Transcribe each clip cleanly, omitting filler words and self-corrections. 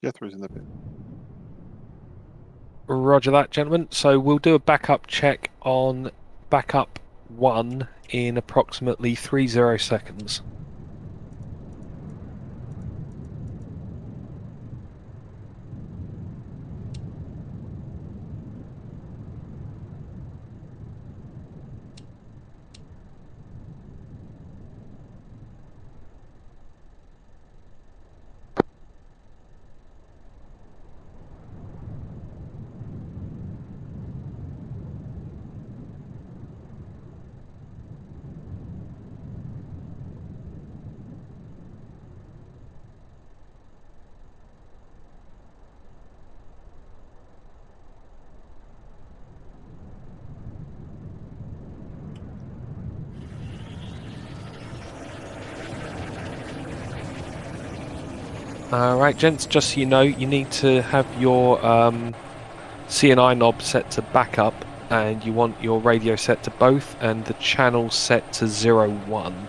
Jethro's in the pit. Roger that, gentlemen. So we'll do a backup check on backup 1 in approximately 30 seconds. Alright, gents, just so you know, you need to have your CNI knob set to backup, and you want your radio set to both, and the channel set to 01.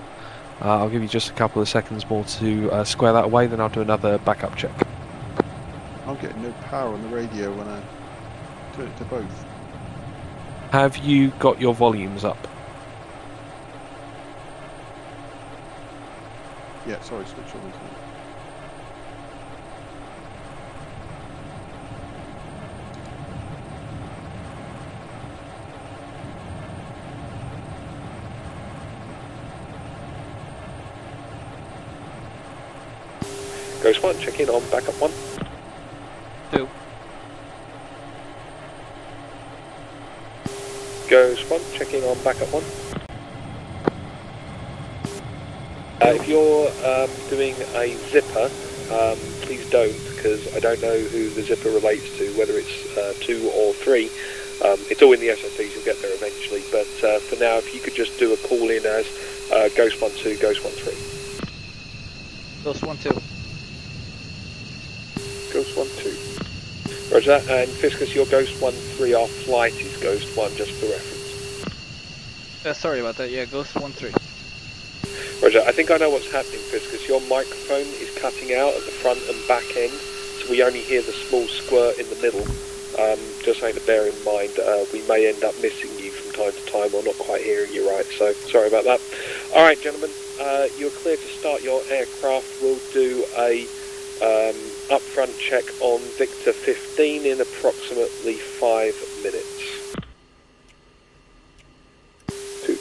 I'll give you just a couple of seconds more to square that away, then I'll do another backup check. I'm getting no power on the radio when I turn it to both. Have you got your volumes up? Yeah, sorry, switch on. Ghost 1, check in on backup 1. 2. Ghost 1, checking on backup 1. If you're doing a zipper, please don't, because I don't know who the zipper relates to, whether it's 2 or 3. It's all in the SOPs, you'll get there eventually, but for now, if you could just do a call in as Ghost 1-2, Ghost 1-3. Ghost 1-2. Ghost 1-2. Roger that, and Fiscus, your Ghost 1-3, our flight is Ghost 1, just for reference. Sorry about that, yeah, Ghost 1-3. Roger, I think I know what's happening, Fiscus. Your microphone is cutting out at the front and back end, so we only hear the small squirt in the middle. Just something to bear in mind, we may end up missing you from time to time or not quite hearing you right, so sorry about that. Alright, gentlemen, you're clear to start your aircraft. We'll do a upfront check on Victor 15 in approximately 5 minutes. 2.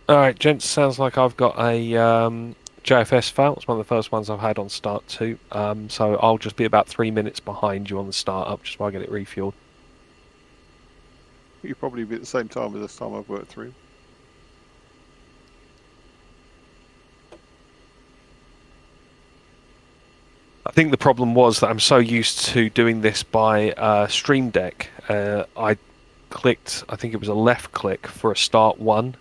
Alright, gents, sounds like I've got a JFS fail. It's one of the first ones I've had on start 2. So I'll just be about 3 minutes behind you on the startup, just while I get it refueled. You'll probably be at the same time as this time I've worked through. I think the problem was that I'm so used to doing this by Stream Deck. I clicked, I think it was a left click for a start 1.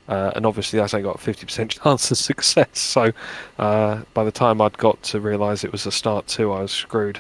And obviously that's only got a 50% chance of success, so by the time I'd got to realise it was a start 2, I was screwed.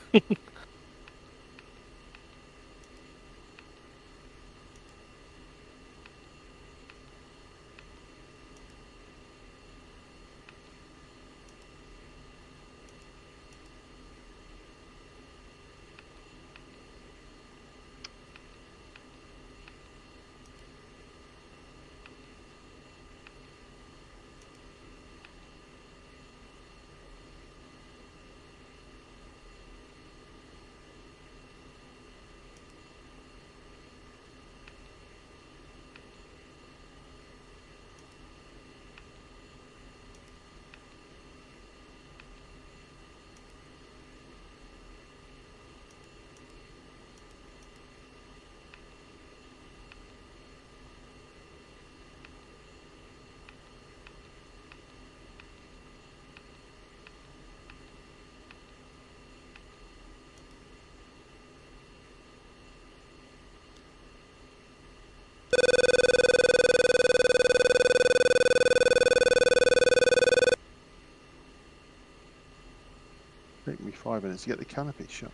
5 minutes to get the canopy shut.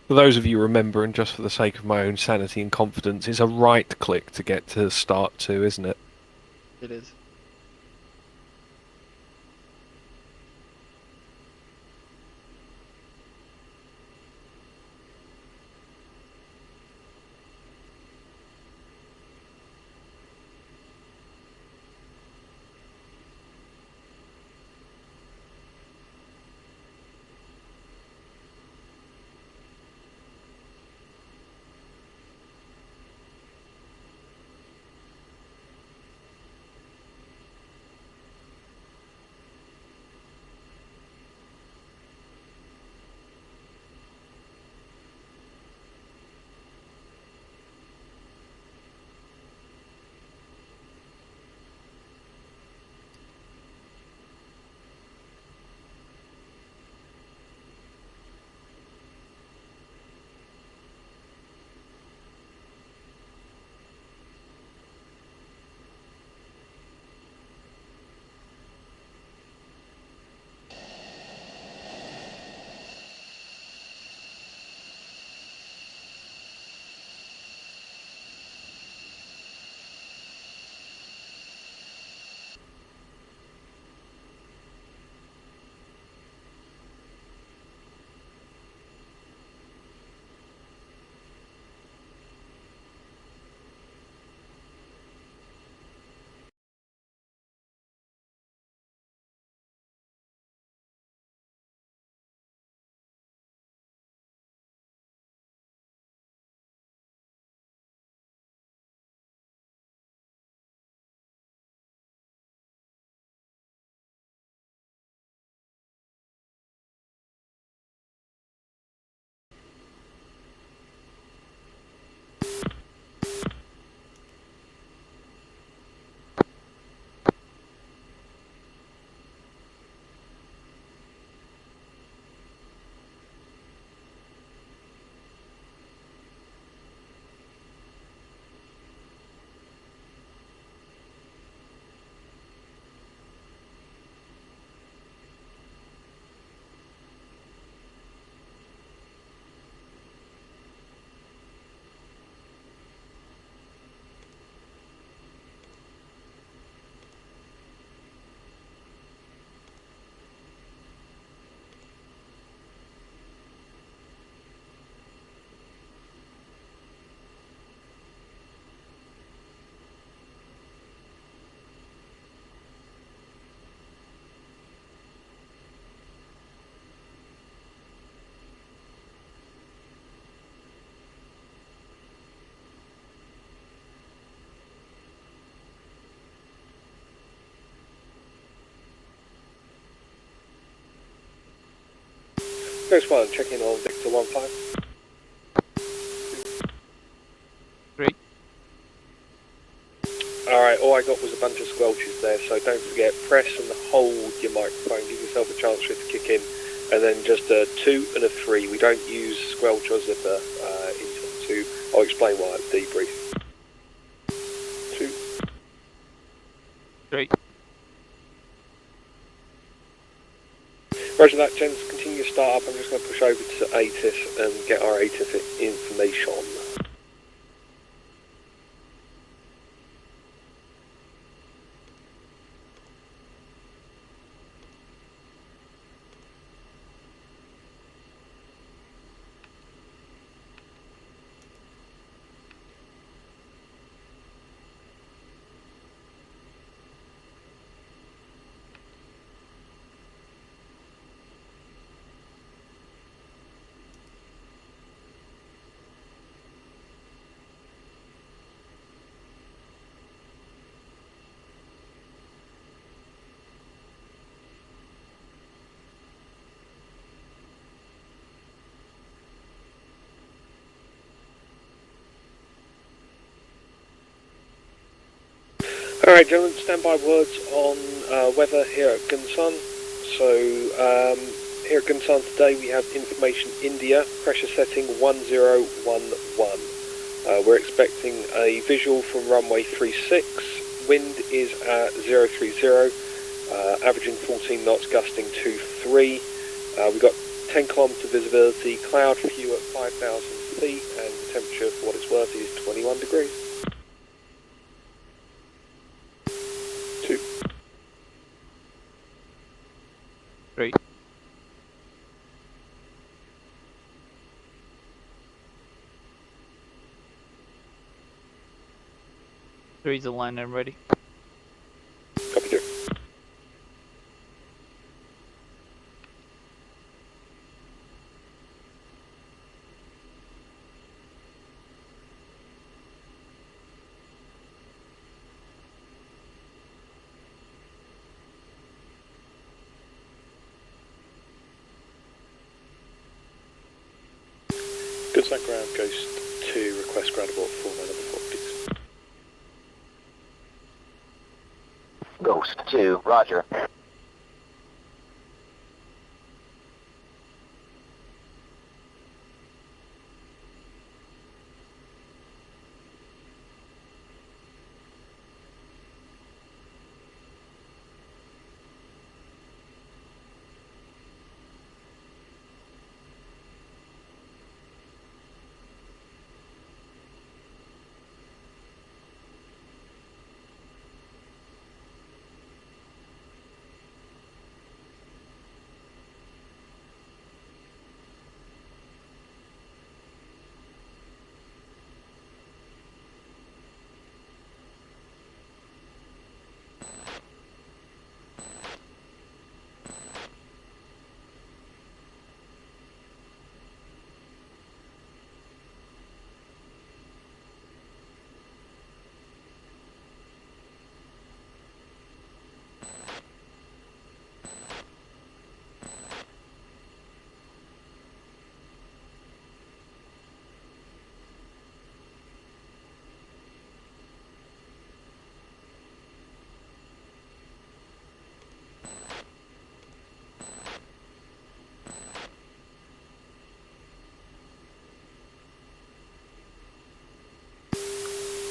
For those of you remembering, just for the sake of my own sanity and confidence, it's a right click to get to start to, isn't it? It is. Ghost 1, checking on Victor 1-5. 3. Alright, all I got was a bunch of squelches there, so don't forget, press and hold your microphone, give yourself a chance for it to kick in, and then just a 2 and a 3. We don't use squelch as at the intel 2. I'll explain why at the debrief. 2. 3. Roger that, gents. Continue your start up. I'm just going to push over to ATIS and get our ATIS information. Alright, gentlemen, standby words on weather here at Gunsan. So, here at Gunsan today we have information India, pressure setting 1011. We're expecting a visual from runway 36, wind is at 030, averaging 14 knots, gusting 2-3. We've got 10 kilometre visibility, cloud view at 5,000 feet, and the temperature for what it's worth is 21 degrees. 2. 3. 3's the line and ready. Copy 2. Gunsan ground, Ghost 2, request ground abort for my number 4, please. Ghost 2, roger.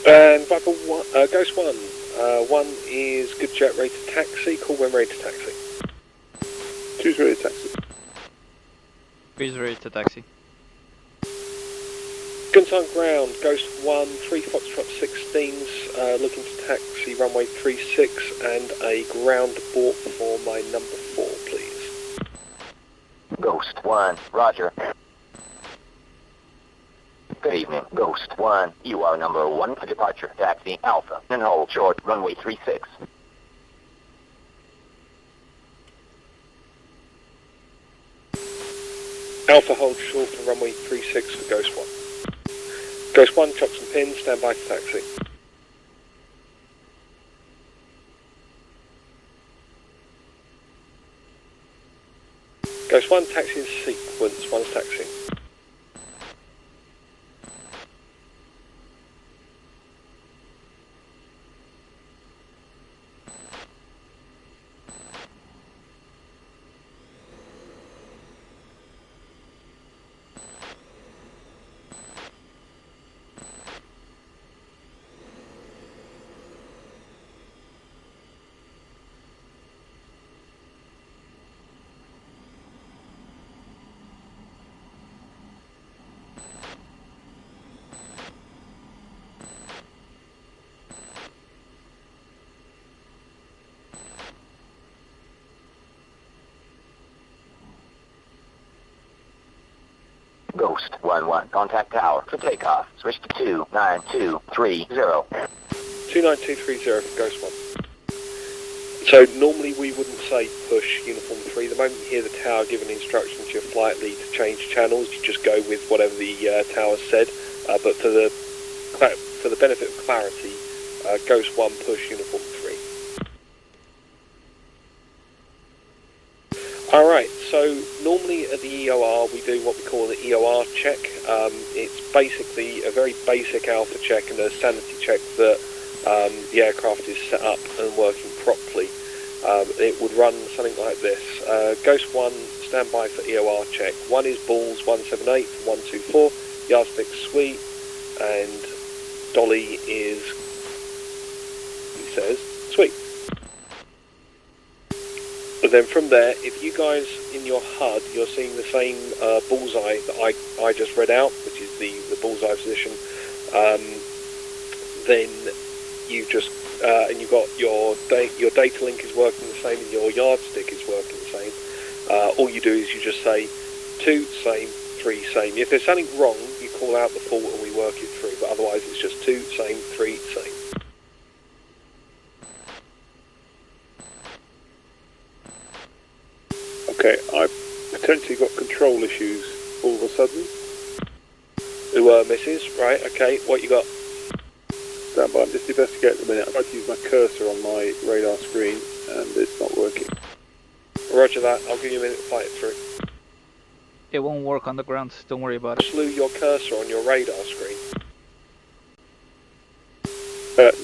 And Viper 1, Ghost 1, 1 is good jet ready to taxi, call when ready to taxi. 2's ready to taxi. 3's ready to taxi. Gunsan ground, Ghost 1, 3 Foxtrot 16s, looking to taxi runway 36 and a ground abort for my number 4, please. Ghost 1, roger. Good evening, Ghost 1. You are number 1 for departure. Taxi Alpha, and hold short, runway 36. Alpha hold short for runway 36 for Ghost 1. Ghost 1, chocks and pins, stand by to taxi. Ghost 1, taxi in sequence, 1's taxiing. Ghost 1-1, contact tower for takeoff. Switch to 29230. 29230 for Ghost 1. So normally we wouldn't say push uniform 3. The moment you hear the tower giving instructions to your flight lead to change channels, you just go with whatever the tower said. But for the benefit of clarity, Ghost 1 push uniform 3. Alright, so normally at the EOR we do what we call an EOR check. It's basically a very basic alpha check and a sanity check that the aircraft is set up and working properly, it would run something like this. Ghost 1, stand by for EOR check. 1 is balls 178 for 124, yardstick sweet, and dolly is, he says, sweet. And then from there, if you guys in your HUD, you're seeing the same bullseye that I just read out, which is the bullseye position, then you just, and you've got your data link is working the same and your yardstick is working the same. All you do is you just say 2, same, 3, same. If there's something wrong, you call out the fault and we work it through, but otherwise it's just 2, same, 3, same. Okay, I've potentially got control issues all of a sudden. Who misses? Right, okay, what you got? Stand by, I'm just investigating at the minute. I've tried to use my cursor on my radar screen and it's not working. Roger that, I'll give you a minute to fight it through. It won't work on the ground, don't worry about it. Slew your cursor on your radar screen.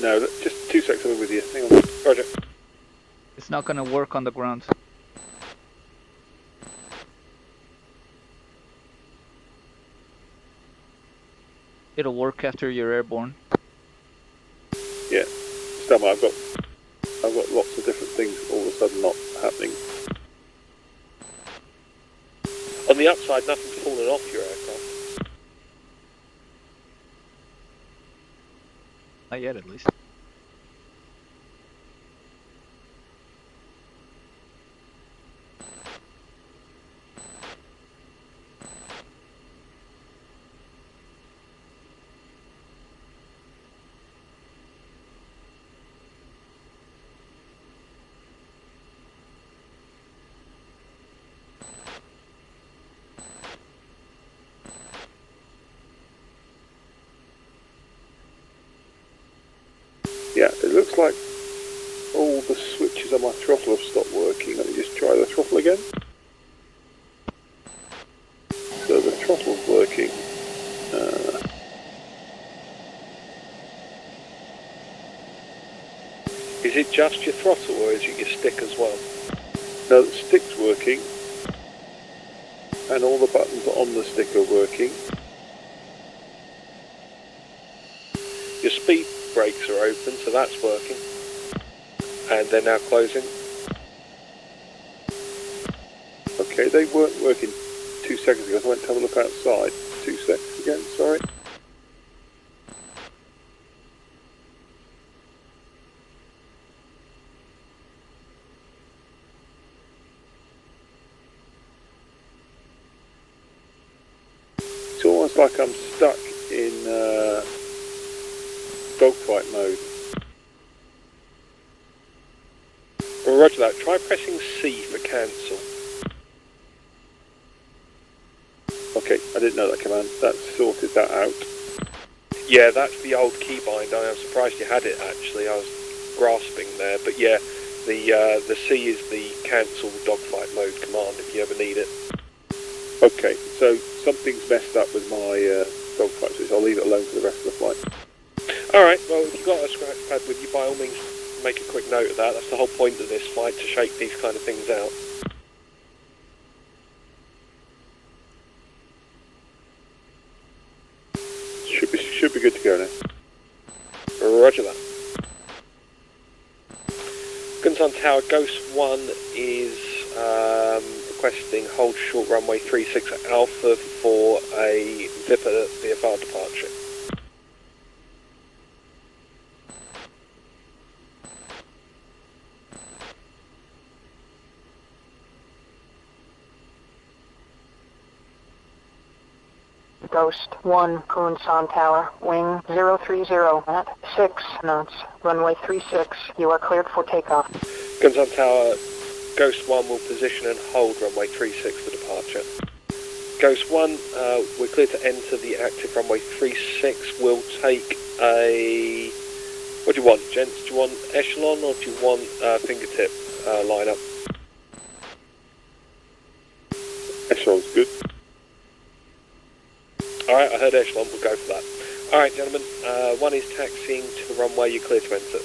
No, just 2 seconds, I'm with you. Hang on. Roger. It's not gonna work on the ground. It'll work after you're airborne. Yeah, stand by, I've got lots of different things all of a sudden not happening. On the upside, nothing's fallen off your aircraft. Not yet, at least. Yeah, it looks like all the switches on my throttle have stopped working. Let me just try the throttle again. So the throttle's working. Is it just your throttle or is it your stick as well? No, the stick's working. And all the buttons on the stick are working. Your speed brakes are open, so that's working. And they're now closing. Okay, they weren't working 2 seconds ago, so I went to have a look outside. 2 seconds again, sorry. It's almost like I'm stuck in dogfight mode. Roger that, try pressing C for cancel. Okay, I didn't know that command. That sorted that out. Yeah, that's the old keybind. I'm surprised you had it actually. I was grasping there, but yeah, the C is the cancel dogfight mode command if you ever need it. Okay, so something's messed up with my dogfight switch. I'll leave it alone for the rest of the flight. Alright, well if you've got a scratch pad with you, by all means make a quick note of that. That's the whole point of this flight, to shake these kind of things out. Should be good to go now. Roger that. Guns on tower, Ghost 1 is requesting hold short runway 36 Alpha for a VFR departure. Ghost 1, Kunsan Tower, wing 030 at 6 knots, runway 36. You are cleared for takeoff. Guns on tower, Ghost 1 will position and hold runway 36 for departure. Ghost 1, we're clear to enter the active runway 36. We'll take a... What do you want, gents? Do you want echelon or do you want fingertip lineup? Echelon's good. Alright, I heard echelon, we'll go for that. Alright, gentlemen, one is taxiing to the runway, you're clear to enter.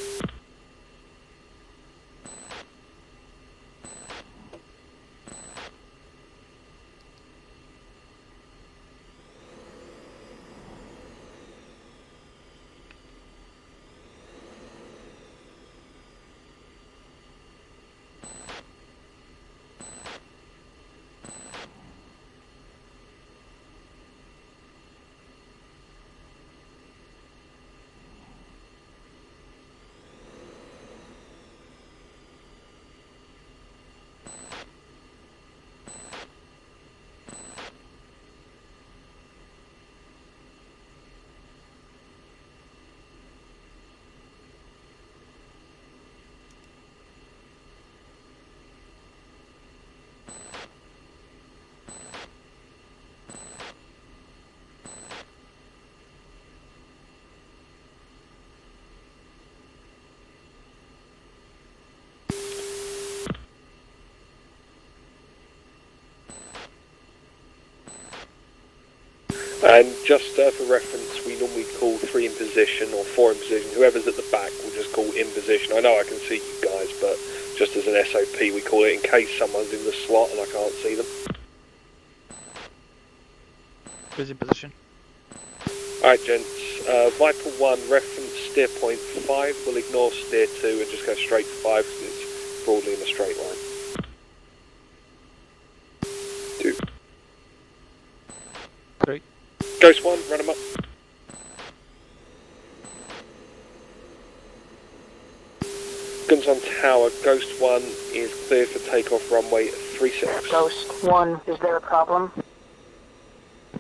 And just for reference, we normally call 3 in position or 4 in position. Whoever's at the back we'll just call in position. I know I can see you guys, but just as an SOP we call it in case someone's in the slot and I can't see them. Who's in position? Alright gents, Viper 1, reference steer point 5, we'll ignore steer 2 and just go straight to 5 because it's broadly in a straight line. 2. 3. Ghost 1, run him up. Guns on tower, Ghost 1 is clear for takeoff runway 36. Ghost 1, is there a problem?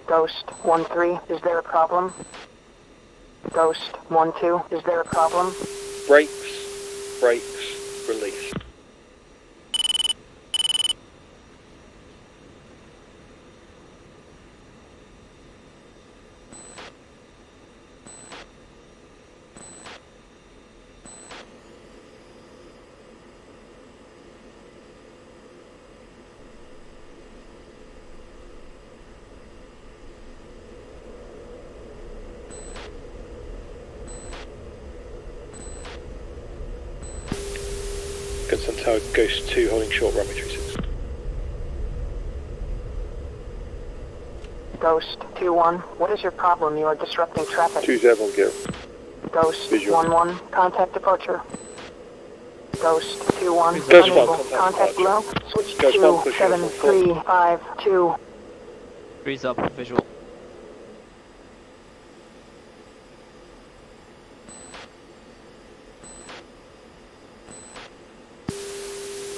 Ghost 1-3, is there a problem? Ghost 1-2, is there a problem? Brakes, brakes, release. Guns on tower, Ghost 2 holding short runway 36. Ghost 2-1, what is your problem? You are disrupting traffic. 2-7 gear. Ghost Visual. 1-1, contact departure. Ghost 2-1, Ghost unable. 1, Contact below. Switch Ghost 1, push 2-7-3-5-2. 3's up, visual.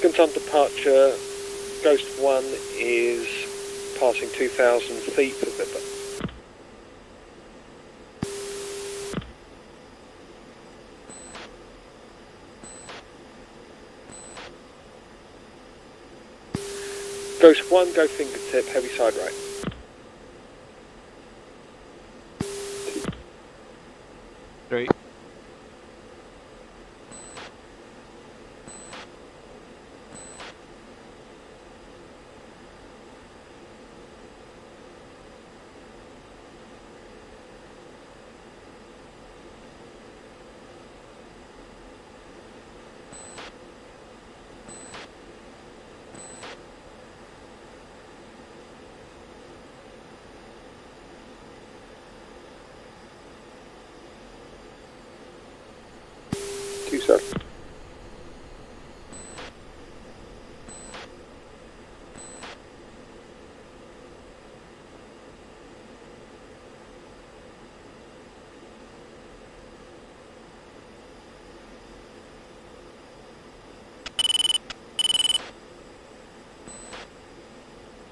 Guns on departure, Ghost 1 is passing 2,000 feet for Bipper. Ghost 1, go fingertip, heavy side right. 3. Sir.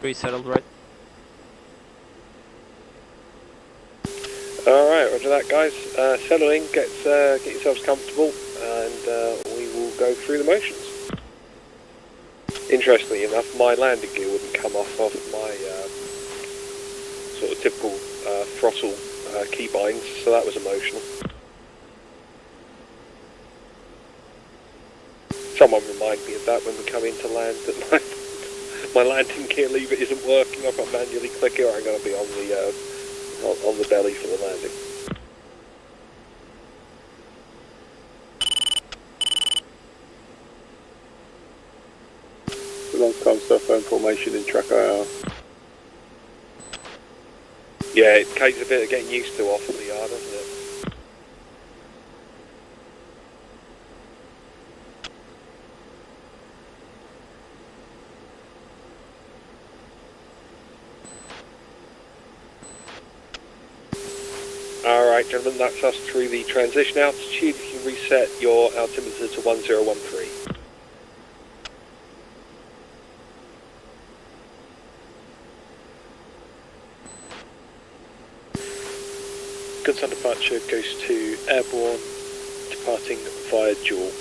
Three settled, right? Alright, roger that guys. Settle in, get yourselves comfortable, and we will go through the motions. Interestingly enough, my landing gear wouldn't come off of my sort of typical throttle keybinds, so that was emotional. Someone remind me of that when we come in to land, that my landing gear lever isn't working. I've got to manually click it, or I'm going to be on the belly for the landing. phone formation in track IR. Yeah, it takes a bit of getting used to off the yard, doesn't it? Alright gentlemen, that's us through the transition altitude. You can reset your altimeter to 1013. Goods on departure goes to airborne, departing via dual.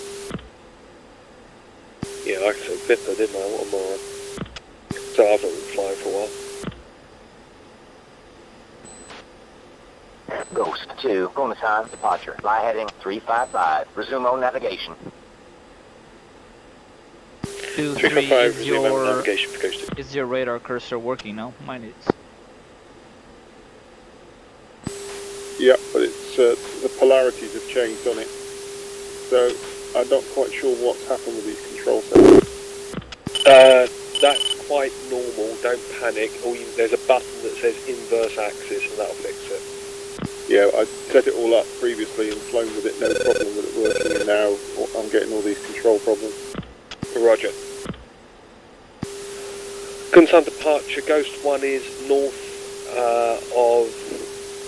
Yeah, like I said, Vipper, didn't I? What a moron. So I've not been flying for a while. Ghost 2, Konasan, departure. Fly heading 355. Resume on navigation. 2-3 355, is resume on your navigation for Ghost 2. is your radar cursor working now? Mine is. Yeah, but it's the polarities have changed on it, so I'm not quite sure what's happened with these control settings. That's quite normal, don't panic. There's a button that says inverse axis and that'll fix it. Yeah, I set it all up previously and flown with it, no problem with it working, and now I'm getting all these control problems. Roger. Gunsan departure, Ghost 1 is north of...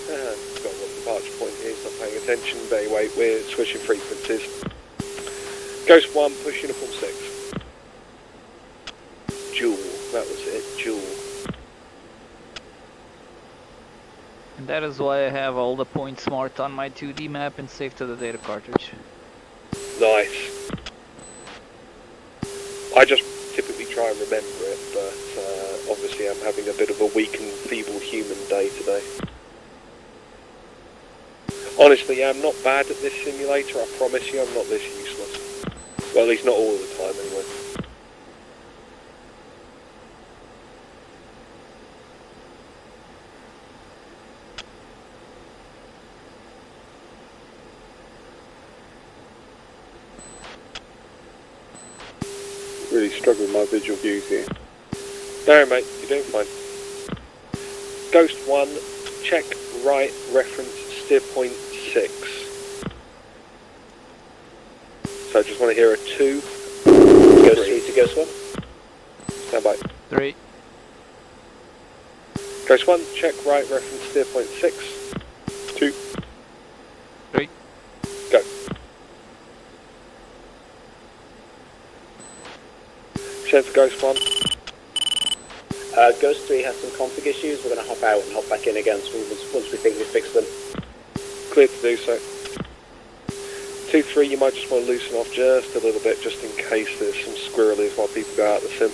I forgot what the departure point is, not paying attention, but anyway, we're switching frequencies. Ghost 1, push uniform 6. Dual, that was it, dual. And that is why I have all the points marked on my 2D map and saved to the data cartridge. Nice. I just typically try and remember it, but obviously I'm having a bit of a weak and feeble human day today. Honestly, I'm not bad at this simulator, I promise you, I'm not this useless. Well, at least not all the time anyway. Really struggle with my visual views here. No mate, you're doing fine. Ghost 1, check right, reference steer point 6. So I just want to hear a 2. Ghost 3 to Ghost 1. Stand by. 3. Ghost 1, check right, reference steer point 6. 2. 3. Go. Send for Ghost 1. Ghost 3 has some config issues. We're going to hop out and hop back in again once we think we fixed them. Clear to do so. 2-3, you might just want to loosen off just a little bit, just in case there's some squirrelies while people go out the sim.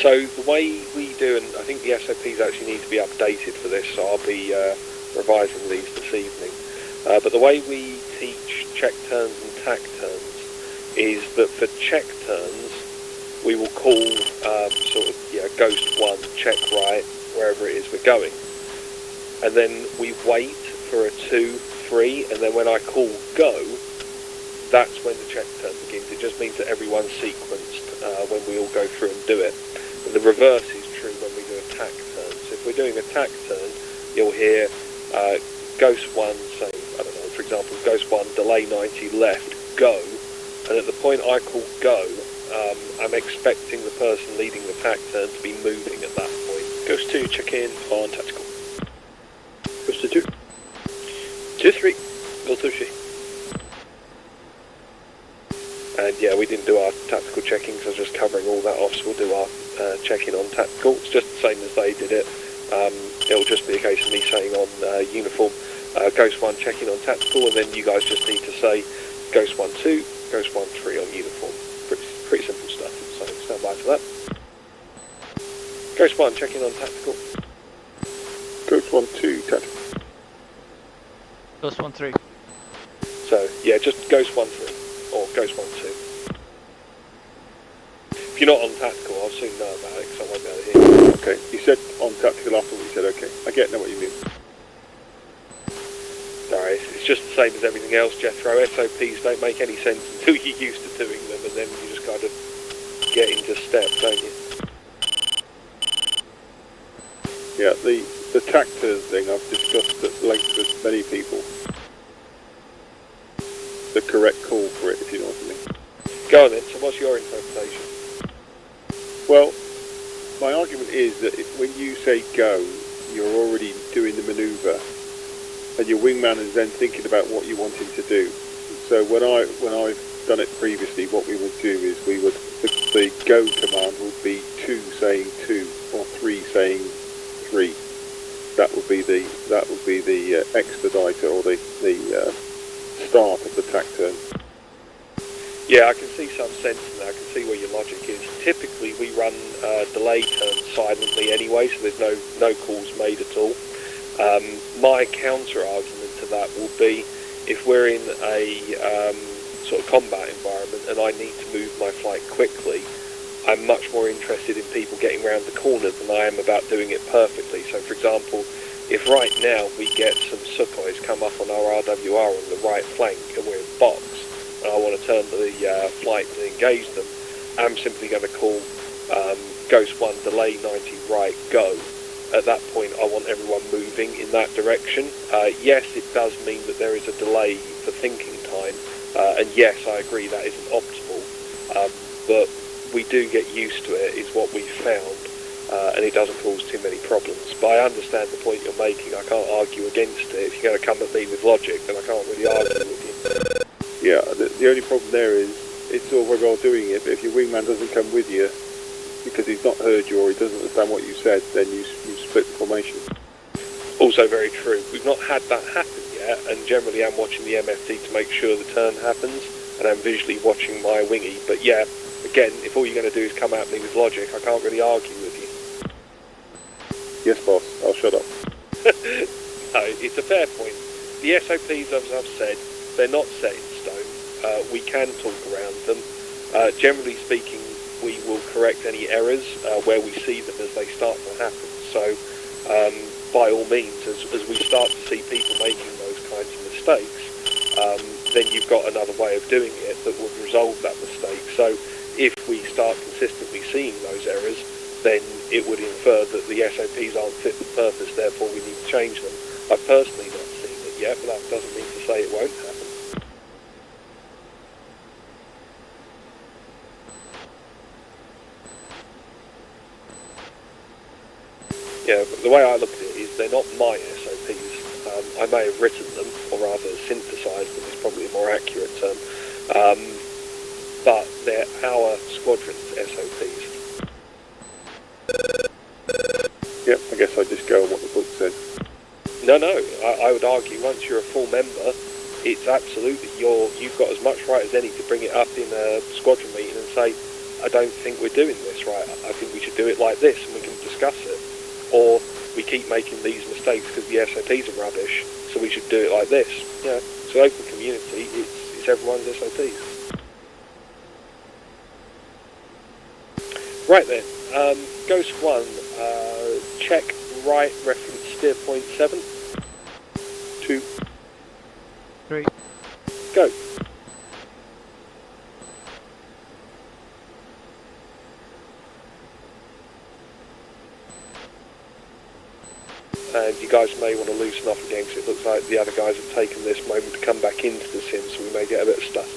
So the way we do, and I think the SOPs actually need to be updated for this, so I'll be revising these this evening. But the way we teach check turns and tack turns is that for check turns, we will call Ghost 1, check right, wherever it is we're going. And then we wait for a 2, 3, and then when I call go, that's when the check turn begins. It just means that everyone's sequenced when we all go through and do it. And the reverse is true when we do a tack turn. So if we're doing a tack turn, you'll hear Ghost 1 say, I don't know, for example, Ghost 1, delay 90 left, go. And at the point I call go, I'm expecting the person leading the tack turn to be moving at that point. Ghost 2, check in on tactical. Ghost 2. 2-3, go Sushi. And yeah, we didn't do our tactical checking, so I was just covering all that off, so we'll do our checking on tactical. It's just the same as they did it. It'll just be a case of me saying on uniform, Ghost 1 checking on tactical, and then you guys just need to say Ghost 1 2, Ghost 1 3 on uniform. Pretty simple stuff, so stand by for that. Ghost 1 checking on tactical. Ghost 1 2 tactical. Ghost 1 3. So yeah, just Ghost 1 3 or Ghost 1-2. If you're not on tactical, I'll soon know about it, because I won't be able to hear you. Okay, you said on tactical after we said okay. I know what you mean. Sorry, it's just the same as everything else, Jethro. SOPs don't make any sense until you're used to doing them, and then you just kind of get into step, don't you? Yeah, the tactor thing I've discussed at length with many people. The correct call for it, if you know what I mean. Go on then, so what's your interpretation? Well, my argument is that when you say go, you're already doing the manoeuvre, and your wingman is then thinking about what you want him to do. So when I've done it previously, what we would do is the go command would be 2 saying 2 or 3 saying 3. That would be the expediter or the start of the tac turn. Yeah, I can see some sense in that. I can see where your logic is. Typically, we run delay turns silently anyway, so there's no calls made at all. My counter argument to that will be if we're in a sort of combat environment and I need to move my flight quickly, I'm much more interested in people getting around the corner than I am about doing it perfectly. So, for example, if right now we get some Sukhois come up on our RWR on the right flank and we're in box, and I want to turn the flight and engage them, I'm simply going to call Ghost 1 delay 90 right go. At that point I want everyone moving in that direction. Yes, it does mean that there is a delay for thinking time, and yes, I agree that isn't optimal, but we do get used to it, is what we've found, and it doesn't cause too many problems. But I understand the point you're making. I can't argue against it. If you're going to come at me with logic, then I can't really argue with you. Yeah, the only problem there is it's all very well doing it, but if your wingman doesn't come with you because he's not heard you or he doesn't understand what you said, then you split the formation. Also very true. We've not had that happen yet, and generally I'm watching the MFT to make sure the turn happens, and I'm visually watching my wingy. But yeah, again, if all you're going to do is come at me with logic, I can't really argue with you. Yes, boss, I'll shut up. No, it's a fair point. The SOPs, as I've said, they're not set in stone. We can talk around them. Generally speaking, we will correct any errors where we see them as they start to happen. So, by all means, as we start to see people making those kinds of mistakes, then you've got another way of doing it that would resolve that mistake. So, if we start consistently seeing those errors, then it would infer that the SOPs aren't fit for purpose, therefore we need to change them. I've personally not seen it yet, but that doesn't mean to say it won't happen. Yeah, but the way I look at it is they're not my SOPs. I may have written them, or rather synthesised them is probably a more accurate term, but they're our squadron's SOPs. Yep, I guess I just go on what the book said. No, I would argue once you're a full member, it's absolutely you've got as much right as any to bring it up in a squadron meeting and say, I don't think we're doing this right, I think we should do it like this, and we can discuss it. Or we keep making these mistakes because the SOPs are rubbish, so we should do it like this. Yeah, it's an open community, it's everyone's SOPs. Right then, Ghost 1, check right reference steer point 7. 2. 3. Go. And you guys may want to loosen off again because it looks like the other guys have taken this moment to come back into the sim, so we may get a bit of stuff.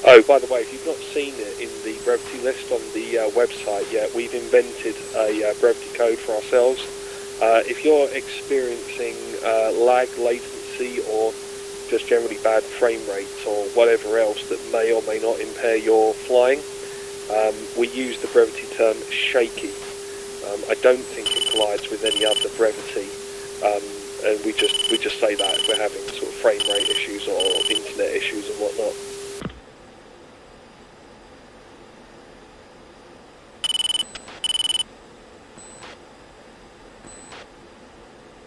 Oh, by the way, if you've not seen it in the brevity list on the website yet, we've invented a brevity code for ourselves. If you're experiencing lag, latency, or just generally bad frame rates or whatever else that may or may not impair your flying, we use the brevity term shaky. I don't think it collides with any other brevity, and we just say that if we're having sort of frame rate issues or internet issues and whatnot.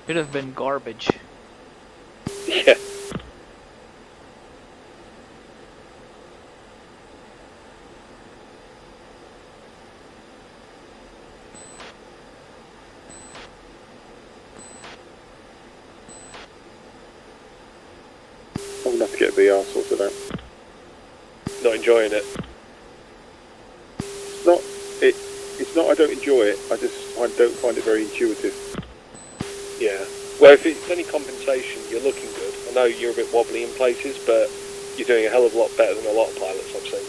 Should have been garbage. VR sorted out. Not enjoying it. It's not I don't enjoy it, I don't find it very intuitive. Yeah. Well, if it's any compensation, you're looking good. I know you're a bit wobbly in places, but you're doing a hell of a lot better than a lot of pilots I've seen.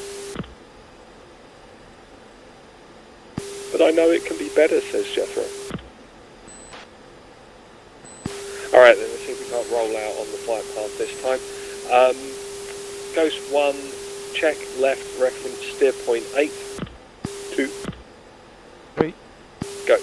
But I know it can be better, says Jethro. Alright then, let's see if we can't roll out on the flight path this time. Ghost 1, check left reference steer point 8. 2. 3. Go.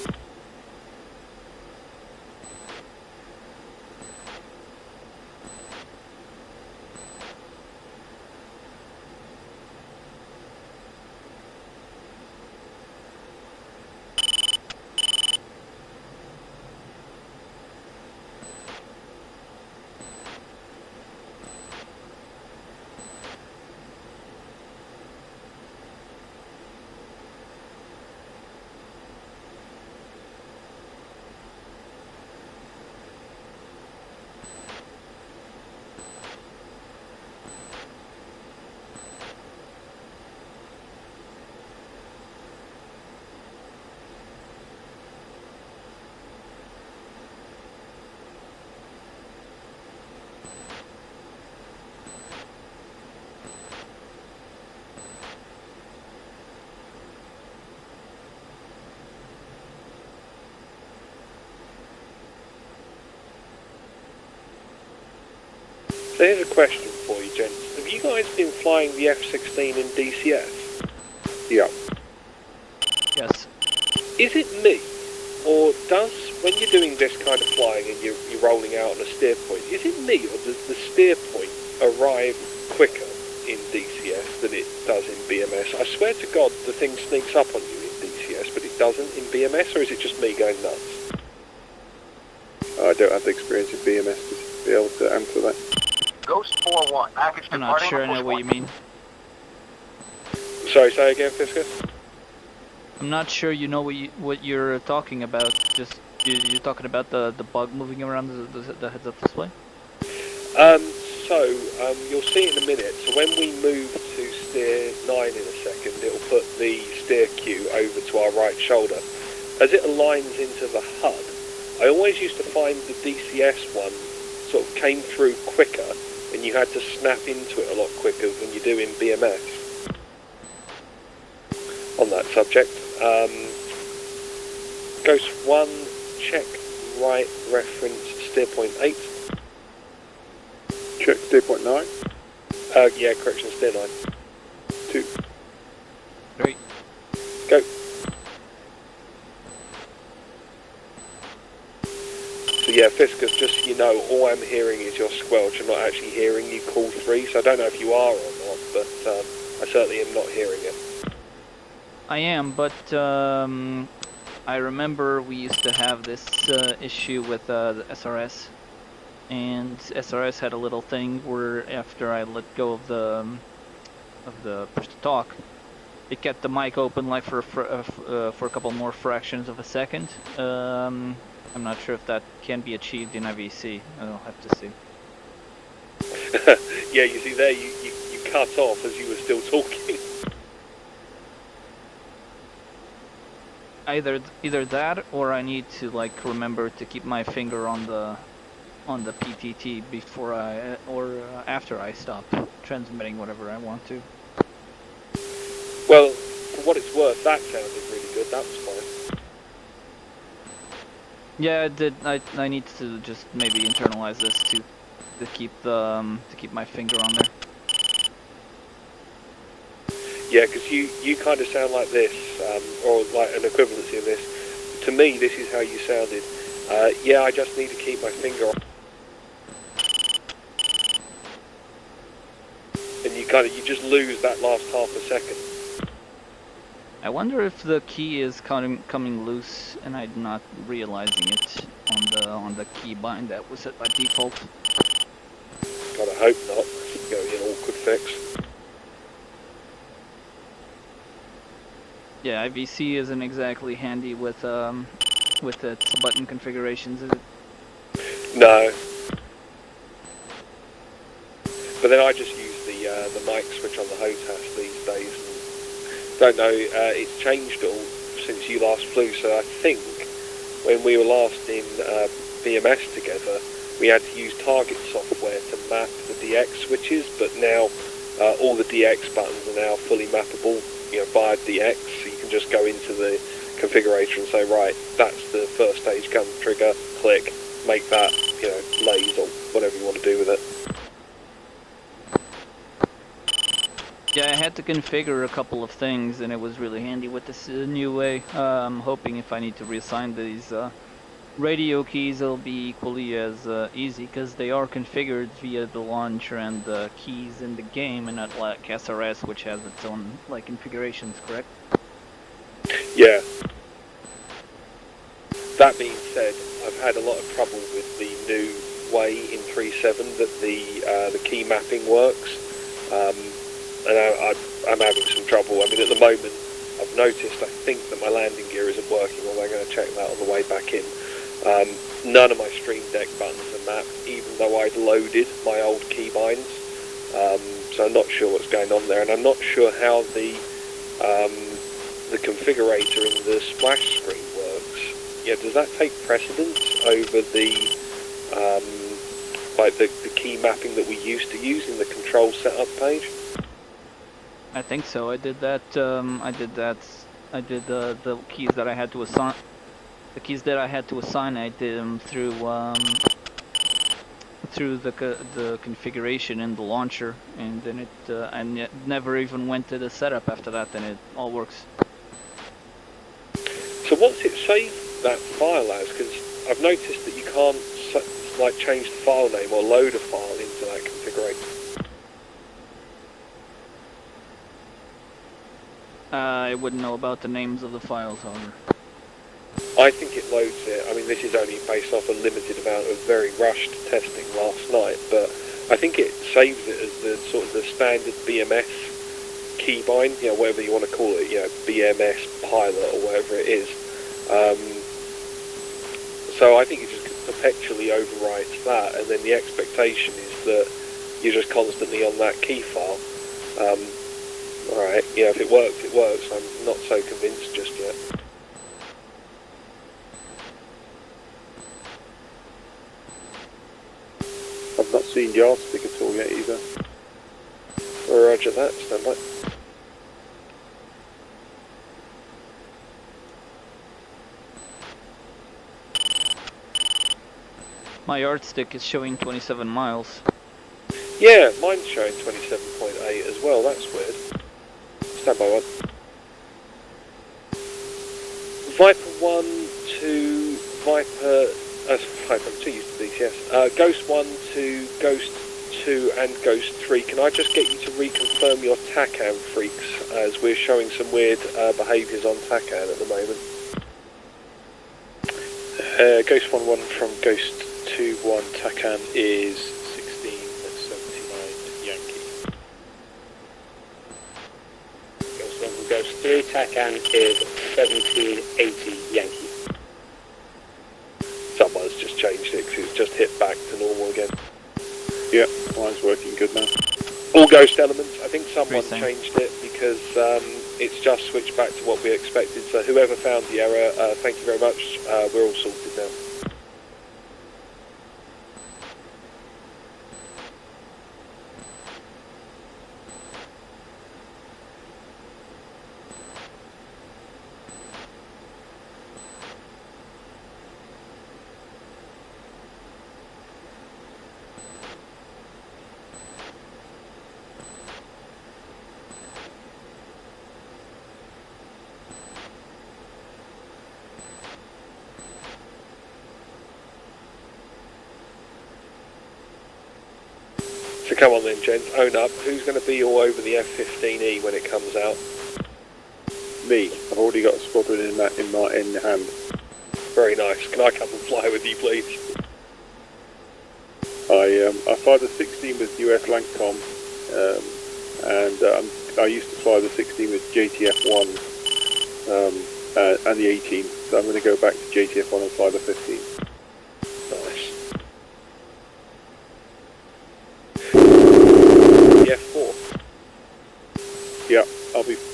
So here's a question for you, gents. Have you guys been flying the F-16 in DCS? Yeah. Yes. Is it me, or does, when you're doing this kind of flying and you're rolling out on a steer point, is it me, or does the steer point arrive quicker in DCS than it does in BMS? I swear to God, the thing sneaks up on you in DCS, but it doesn't in BMS, or is it just me going nuts? I don't have the experience in BMS to be able to answer that. Ghost 4-1, package I'm not departing sure I for know what you mean. Sorry, say again, Fiskus? I'm not sure you know what you're talking about. Just you're talking about the bug moving around the heads-up display. You'll see it in a minute. So when we move to steer 9 in a second, it'll put the steer cue over to our right shoulder. As it aligns into the HUD, I always used to find the DCS one sort of came through quicker, and you had to snap into it a lot quicker than you do in BMS. On that subject, Ghost 1, check right reference steer point 8. Check steer point 9. Yeah, correction, steer 9. 2. 3. Go. So yeah, Fiskus, just so you know, all I'm hearing is your squelch. I'm not actually hearing you call 3, so I don't know if you are or not, but I certainly am not hearing it. I am, but I remember we used to have this issue with the SRS, and SRS had a little thing where after I let go of the push to talk, it kept the mic open like for a couple more fractions of a second. I'm not sure if that can be achieved in IVC. I'll have to see. Yeah, you see there, you cut off as you were still talking. Either that, or I need to like remember to keep my finger on the PTT before after I stop transmitting whatever I want to. Well, for what it's worth, that sounded really good. That was fine. Yeah, it did. I need to just maybe internalize this to keep my finger on there. Yeah, because you kind of sound like this, or like an equivalency of this. To me, this is how you sounded. Yeah, I just need to keep my finger on. And you just lose that last half a second. I wonder if the key is coming loose and I'm not realizing it on the key bind that was set by default. Gotta hope not. It's going to be an awkward fix. Yeah, IVC isn't exactly handy with its button configurations, is it? No. But then I just use the mic switch on the HOTAS these days. And don't know, it's changed all since you last flew. So I think when we were last in BMS together, we had to use target software to map the DX switches, but now all the DX buttons are now fully mappable, via DX. So you can just go into the configurator and say, right, that's the first stage gun trigger, click, make that, laze or whatever you want to do with it. Yeah, I had to configure a couple of things, and it was really handy with this new way. I'm hoping if I need to reassign these radio keys, it'll be equally as easy, because they are configured via the launcher and the keys in the game, and not like SRS, which has its own configurations, correct? Yeah. That being said, I've had a lot of trouble with the new way in 3.7 that the key mapping works. And I'm having some trouble. I mean, at the moment, I've noticed, I think that my landing gear isn't working, although I'm going to check that on the way back in. None of my Stream Deck buttons are mapped, even though I'd loaded my old keybinds. So I'm not sure what's going on there, and I'm not sure how the configurator in the splash screen works. Yeah, does that take precedence over the the key mapping that we used to use in the control setup page? I think so. I did that. I did the keys that I had to assign. The keys that I had to assign, I did them through the configuration in the launcher, and then it never even went to the setup after that. Then it all works. So what's it save that file as? Because I've noticed that you can't change the file name or load a file into that configurator. I wouldn't know about the names of the files, however. I think it loads it. I mean, this is only based off a limited amount of very rushed testing last night, but I think it saves it as the sort of the standard BMS keybind, whatever you want to call it, BMS pilot or whatever it is. So I think it just perpetually overwrites that, and then the expectation is that you're just constantly on that key file. Alright, if it works, it works. I'm not so convinced just yet. I've not seen yardstick at all yet either. Roger that, stand by. My yardstick is showing 27 miles. Yeah, mine's showing 27.8 as well, that's weird. Stand by one. Viper 1 to Viper... Viper, I'm too used to these, yes. Ghost 1 to Ghost 2 and Ghost 3. Can I just get you to reconfirm your TACAN, freaks, as we're showing some weird behaviours on TACAN at the moment. Ghost 1-1 from Ghost 2-1, TACAN is 1679 Yankee. Ghost 1 from Ghost 3, TACAN is 1780 Yankee. Someone's just changed it because it's just hit back to normal again. Yeah, mine's working good now. All Ghost elements, I think someone Same. changed it because it's just switched back to what we expected. So whoever found the error, thank you very much. We're all sorted now. So come on then, gents, own up. Who's going to be all over the F-15E when it comes out? Me. I've already got a squadron in hand. Very nice. Can I come and fly with you, please? I fly the 16 with US Lancom, and I used to fly the 16 with JTF-1 and the 18, so I'm going to go back to JTF-1 and fly the 15. Nice.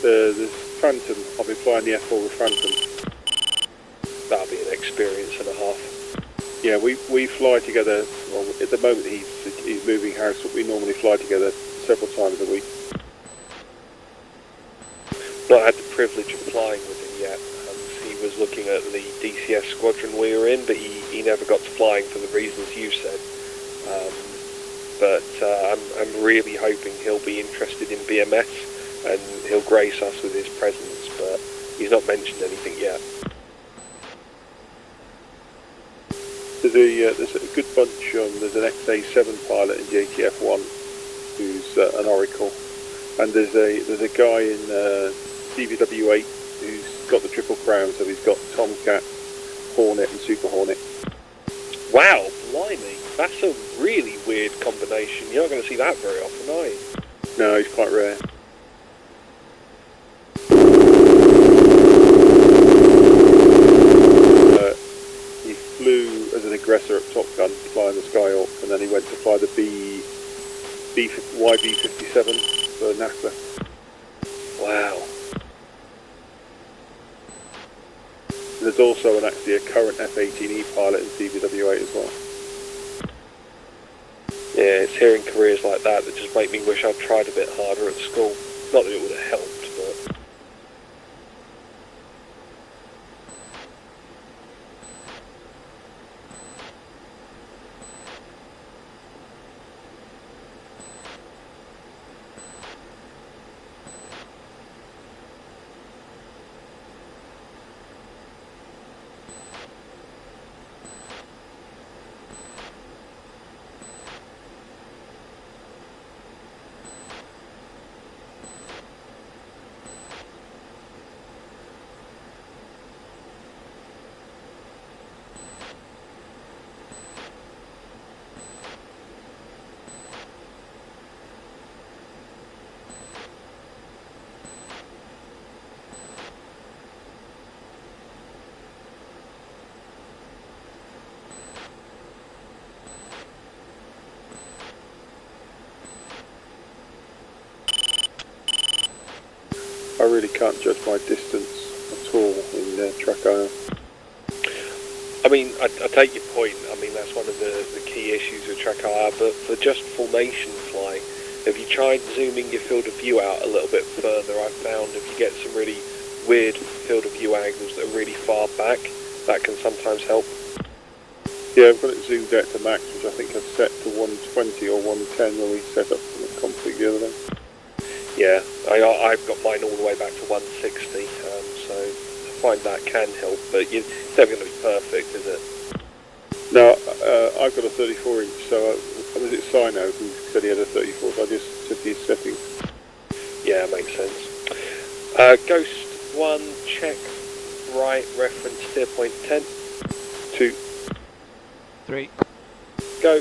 the Phantom. I've been flying the F4 with Phantom. That'll be an experience and a half. Yeah, we fly together. Well, at the moment he's moving house, but we normally fly together several times a week. Not had the privilege of flying with him yet. He was looking at the DCS squadron we were in, but he never got to flying for the reasons you said. But I'm really hoping he'll be interested in BMS and he'll grace us with his presence, but he's not mentioned anything yet. There's a good bunch. There's an XA7 pilot in the ATF-1 who's an Oracle, and there's a guy in DVW-8 who's got the Triple Crown, so he's got Tomcat, Hornet, and Super Hornet. Wow, blimey, that's a really weird combination. You're not going to see that very often, are you? No, he's quite rare. Flew as an aggressor at Top Gun, flying the Skyhawk, and then he went to fly the YB-57 for NASA. Wow. There's also actually a current F-18E pilot in DVW-8 as well. Yeah, it's hearing careers like that just make me wish I'd tried a bit harder at school. Not that it would have helped, but... I really can't judge my distance at all in track IR. I mean, I take your point. I mean, that's one of the key issues with track IR, but for just formation flying, have you tried zooming your field of view out a little bit further? I've found if you get some really weird field of view angles that are really far back, that can sometimes help. Yeah, I've got it zoomed out to max, which I think I've set to 120 or 110 when we set up the config the other day. Yeah, I've got mine all the way back to 160, so I find that can help, but it's never going to be perfect, is it? No, I've got a 34 inch, so was it Sino who said he had a 34, so I just took his settings. Yeah, makes sense. Ghost 1, check right, reference steer point 10. 2. 3. Go.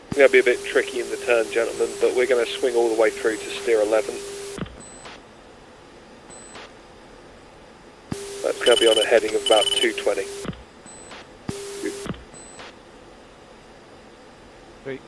It's going to be a bit tricky in the turn, gentlemen, but we're going to swing all the way through to steer 11. That's going to be on a heading of about 220. 3.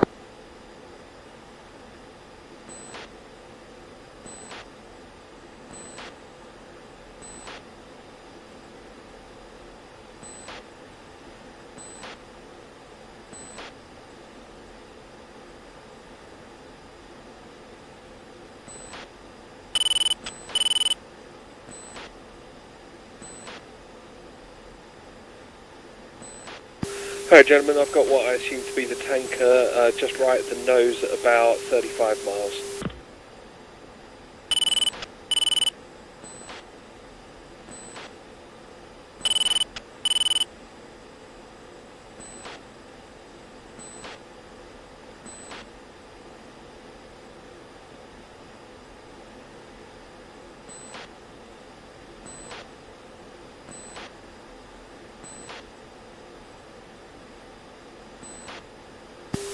Alright, gentlemen, I've got what I assume to be the tanker just right at the nose at about 35 miles.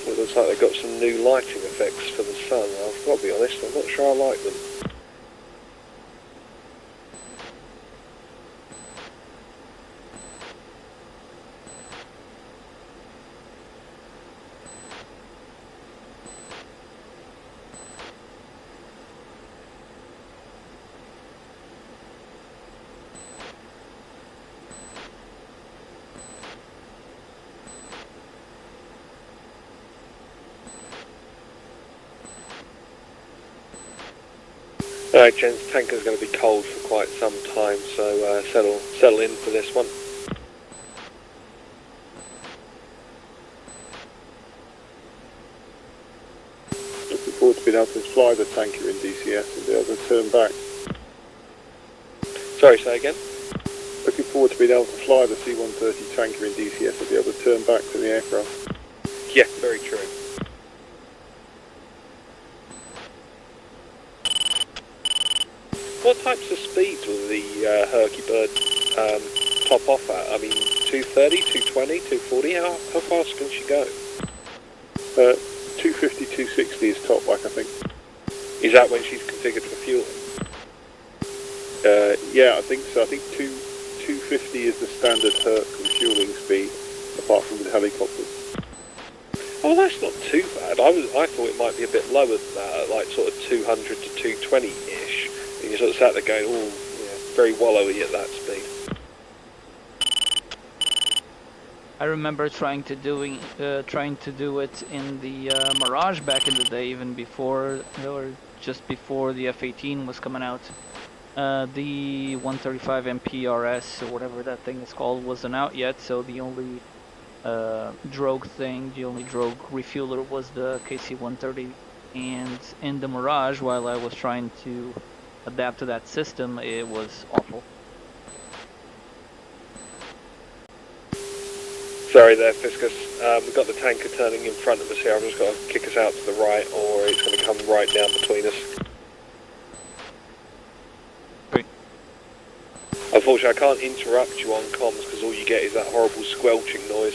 It looks like they've got some new lighting effects for the sun. I've got to be honest, I'm not sure I like them. Alright, gents, tanker's going to be cold for quite some time, so settle in for this one. Looking forward to being able to fly the tanker in DCS and be able to turn back. Sorry, say again? Looking forward to being able to fly the C-130 tanker in DCS and be able to turn back to the aircraft. Yeah, very true. What types of speeds will the Herky Bird top off at? I mean, 230, 220, 240? How fast can she go? 250, 260 is top back, I think. Is that when she's configured for fueling? Yeah, I think so. I think 250 is the standard Herc refueling speed, apart from the helicopters. Oh, that's not too bad. I thought it might be a bit lower than that, like sort of 200 to 220-ish. And you sort of sat there going, oh, yeah, very wallowy at that speed. I remember trying to do it in the Mirage back in the day, even before or just before the F-18 was coming out. The 135 MPRS or whatever that thing is called wasn't out yet, so the only drogue refueler was the KC-130. And in the Mirage, while I was trying to adapt to that system, it was awful. Sorry there, Fiscus. We've got the tanker turning in front of us here. I've just got to kick us out to the right, or it's going to come right down between us. Great. Unfortunately, I can't interrupt you on comms because all you get is that horrible squelching noise.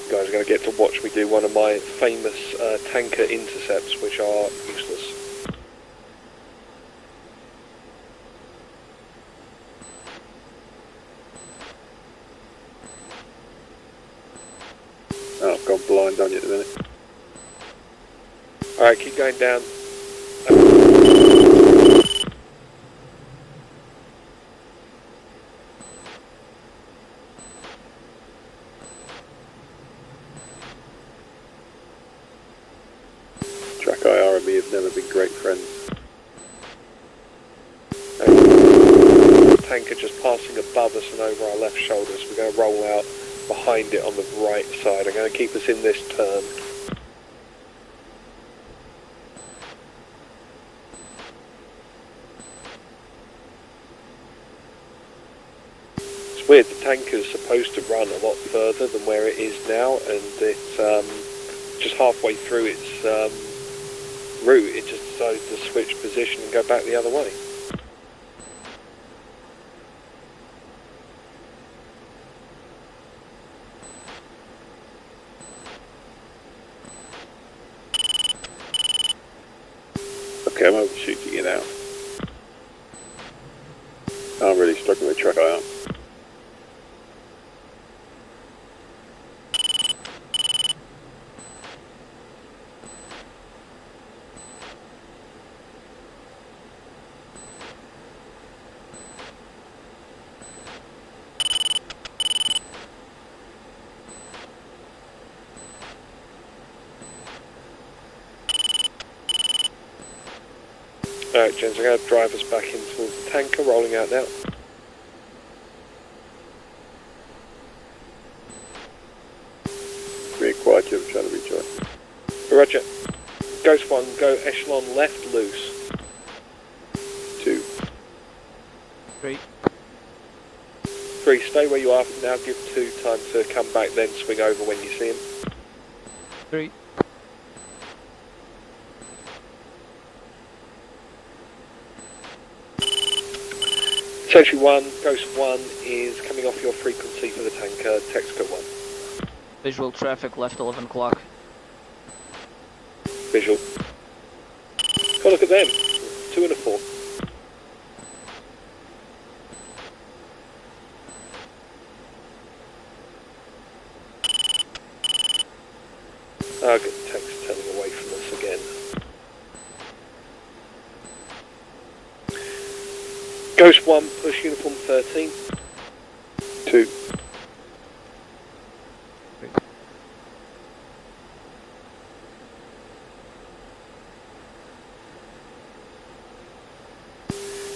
You guys are going to get to watch me do one of my famous tanker intercepts, which are useless. Oh, I've gone blind on you at the minute. Alright, keep going down. Track IR and me have never been great friends. Tanker just passing above us and over our left shoulders. We're going to roll out behind it on the right side. I'm going to keep us in this turn. It's weird, the tanker's supposed to run a lot further than where it is now, and it's just halfway through its route, it just decided to switch position and go back the other way. Okay, I'm overshooting you now. I'm really struggling with track IR. Alright, gents, I'm going to drive us back in towards the tanker, rolling out now. Very quiet, I'm trying to rejoin. Roger. Ghost 1, go echelon left, loose. 2. 3. 3, stay where you are for now, give 2 time to come back, then swing over when you see him. 3. Sentry 1, Ghost 1 is coming off your frequency for the tanker, Texaco 1. Visual traffic left 11 o'clock. Visual. Go look at them. 2 and a 4. Good text turning away from us again. Ghost 1, push uniform 13. 2.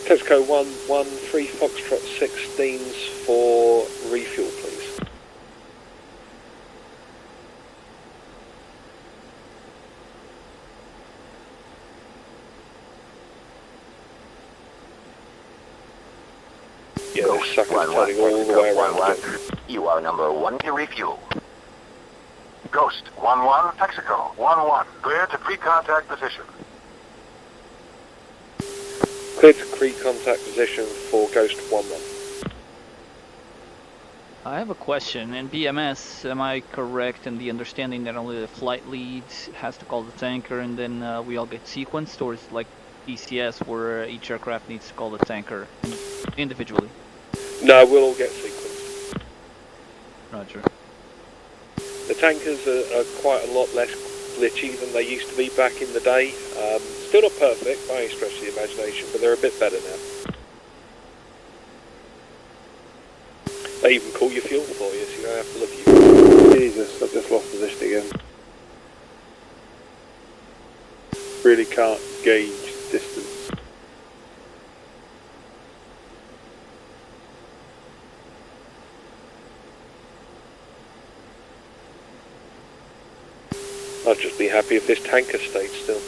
Tesco 1, 3 Foxtrot 16s for refuel, please. Yeah, this Ghost sucker's 1-1, turning all the way around again. You are number 1 to refuel. Ghost 1-1, Texaco 1-1, clear to pre-contact position. Clear to pre-contact position for Ghost 1-1. I have a question. In BMS, am I correct in the understanding that only the flight lead has to call the tanker and then we all get sequenced, or is it like DCS where each aircraft needs to call the tanker individually? No, we'll all get sequenced. Roger. The tankers are quite a lot less glitchy than they used to be back in the day. Still not perfect by any stretch of the imagination, but they're a bit better now. They even call your fuel for you, so you don't have to look at you. Jesus, I've just lost position again. Really can't gauge distance. I'd just be happy if this tanker stayed still.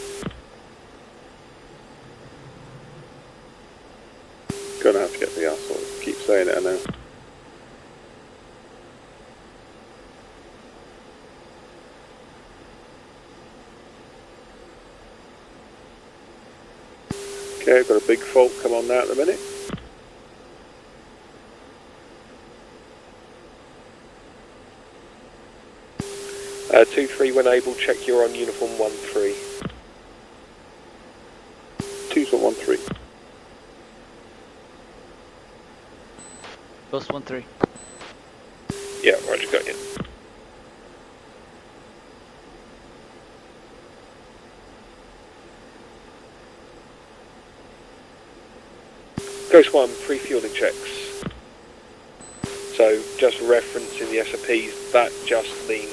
Gonna have to get the arsehole. Keep saying it, I know. Okay, I've got a big fault come on now at the minute. Uh, 2-3 when able, check you're on uniform 1-3. 2's on 1-3. Ghost 1-3. Yeah, Roger, got you. Ghost 1, pre-fueling checks. So, just referencing the SOPs, that just means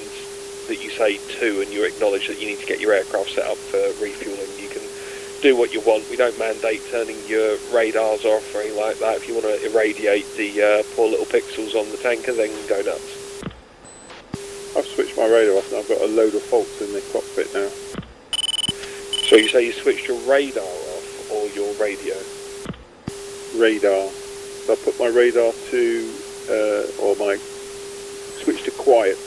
that you say 2 and you acknowledge that you need to get your aircraft set up for refueling. You can do what you want. We don't mandate turning your radars off or anything like that. If you want to irradiate the poor little pixels on the tanker, then go nuts. I've switched my radar off and I've got a load of faults in the cockpit now. So you say you switched your radar off or your radio? Radar. So I put my radar to, or my switch to quiet.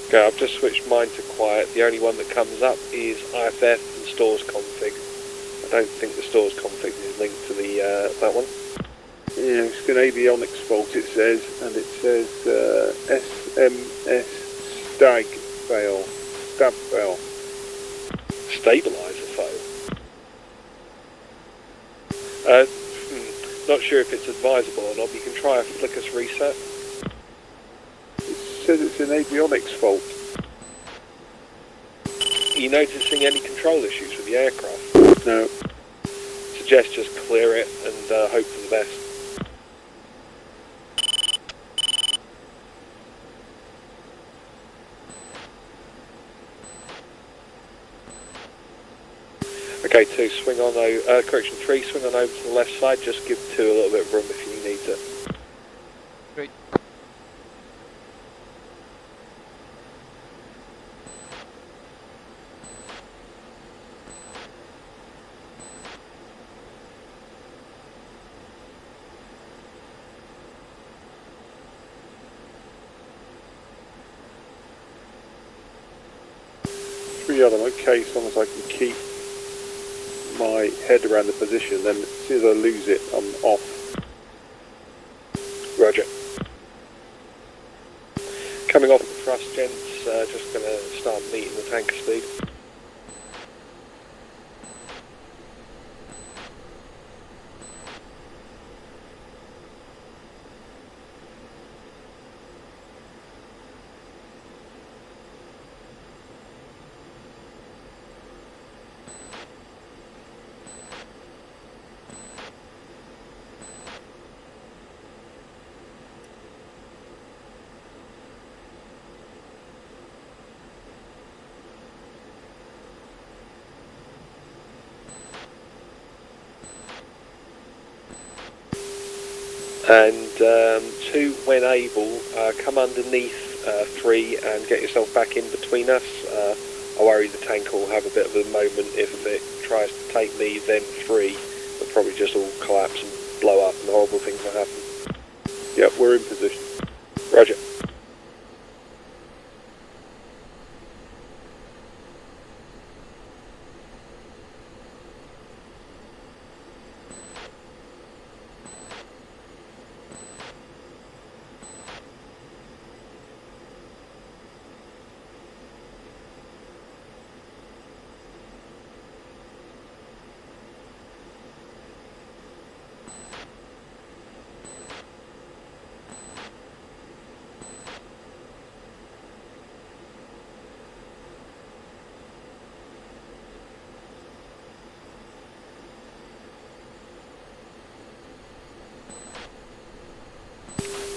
Okay, I've just switched mine to quiet. The only one that comes up is IFF and stores config. I don't think the stores config is linked to the that one. Yeah, it's an avionics fault it says, and it says SMS stab fail. Stabilizer fail. Not sure if it's advisable or not, but you can try a flickus reset. It says it's an avionics fault. Are you noticing any control issues with the aircraft? No. Suggest just clear it and hope for the best. Okay, Okay, 2, swing on over, correction 3, swing on over to the left side, just give 2 a little bit of room if you need to. Great. Okay, as long as I can keep my head around the position, then as soon as I lose it, I'm off. Roger. Coming off the thrust, gents, just going to start meeting the tanker speed. And 2, when able, come underneath 3 and get yourself back in between us. I worry the tanker will have a bit of a moment if it tries to take me, then 3 will probably just all collapse and blow up and horrible things will happen. Yep, we're in position. Roger.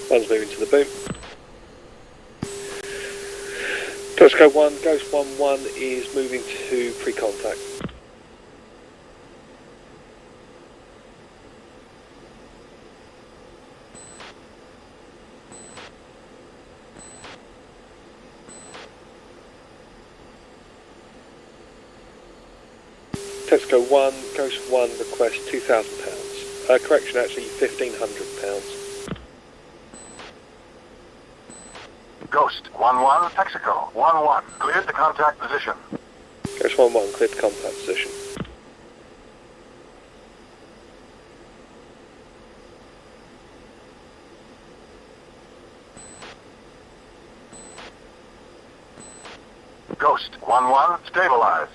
One's moving to the boom. Telescope 1, Ghost 1-1 is moving to pre-contact. Tesco 1, Ghost 1 request £2,000. Correction, actually £1,500. Ghost 1-1, Texaco 1-1, cleared the contact position. Ghost 1-1, cleared the contact position. Ghost 1-1, stabilize.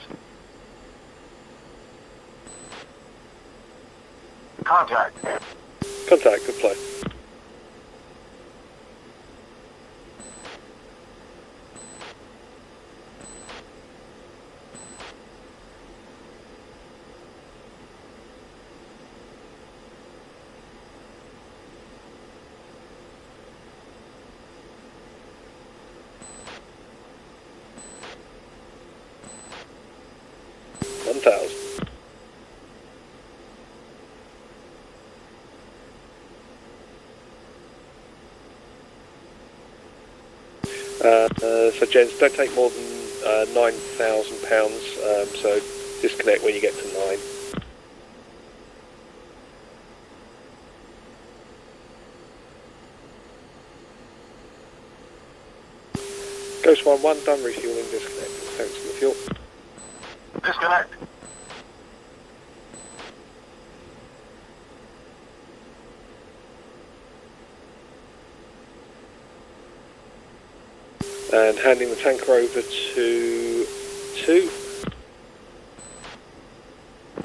Contact. Contact, good play. So gents, don't take more than £9,000, so disconnect when you get to 9. Ghost 1-1, done refueling, disconnect. Thanks for the fuel. Disconnect. And handing the tanker over to 2.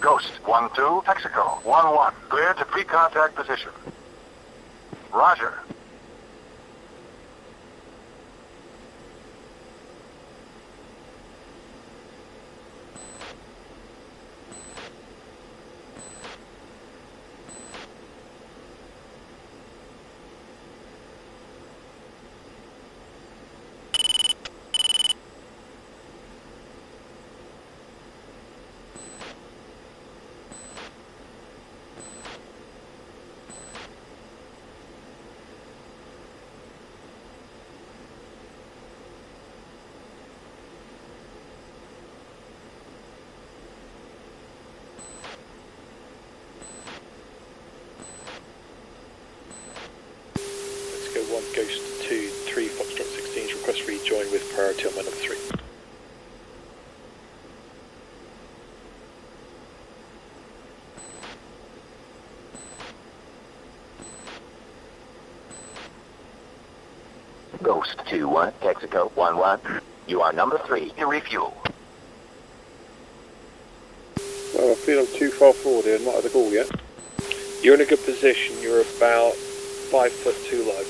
Ghost 1-2, Texaco 1-1, cleared to pre-contact position. Roger. with priority on my number 3. Ghost 2-1, Texaco 1-1. You are number 3 to refuel. Well, I feel I'm too far forward here and not had a goal yet. You're in a good position. You're about 5 foot too low.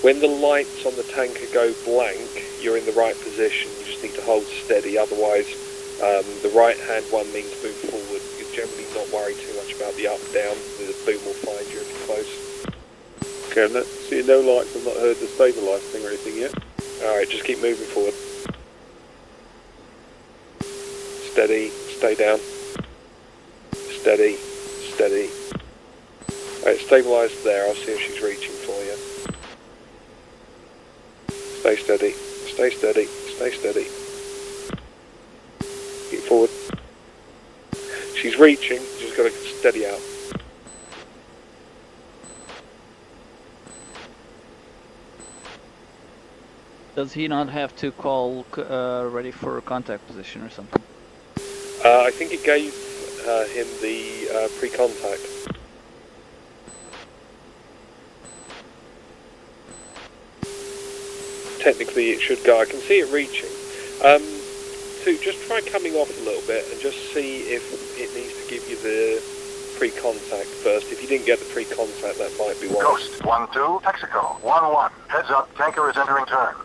When the lights on the tanker go blank, you're in the right position. You just need to hold steady. Otherwise, the right-hand one means move forward. You're generally not worried too much about the up-down. The boom will find you if you're close. Okay, I'm not seeing no lights. I've not heard the stabilise thing or anything yet. Alright, just keep moving forward. Steady, stay down. Steady, steady. Alright, stabilise there. I'll see if she's reaching for you. Stay steady, stay steady, stay steady. Keep forward. She's reaching, she's got to steady out. Does he not have to call ready for contact position or something? I think it gave him the pre-contact. Technically it should go. I can see it reaching. So just try coming off a little bit and just see if it needs to give you the pre-contact first. If you didn't get the pre-contact, that might be why. Ghost 1-2, Texaco 1-1. Heads up, tanker is entering turn.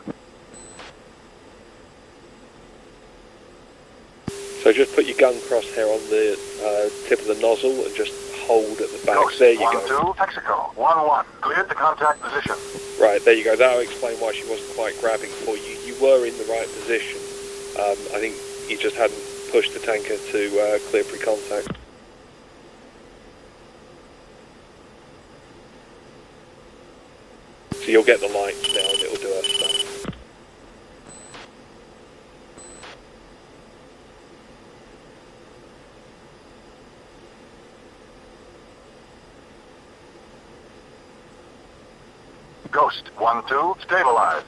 So just put your gun crosshair on the tip of the nozzle and just hold at the back. Ghost There you 1-2, go. Texaco 1-1. Cleared the contact position. Right, there you go. That'll explain why she wasn't quite grabbing for you. You were in the right position. I think you just hadn't pushed the tanker to clear pre-contact. So you'll get the lights now and it'll do her stuff. Ghost 1-2, stabilize.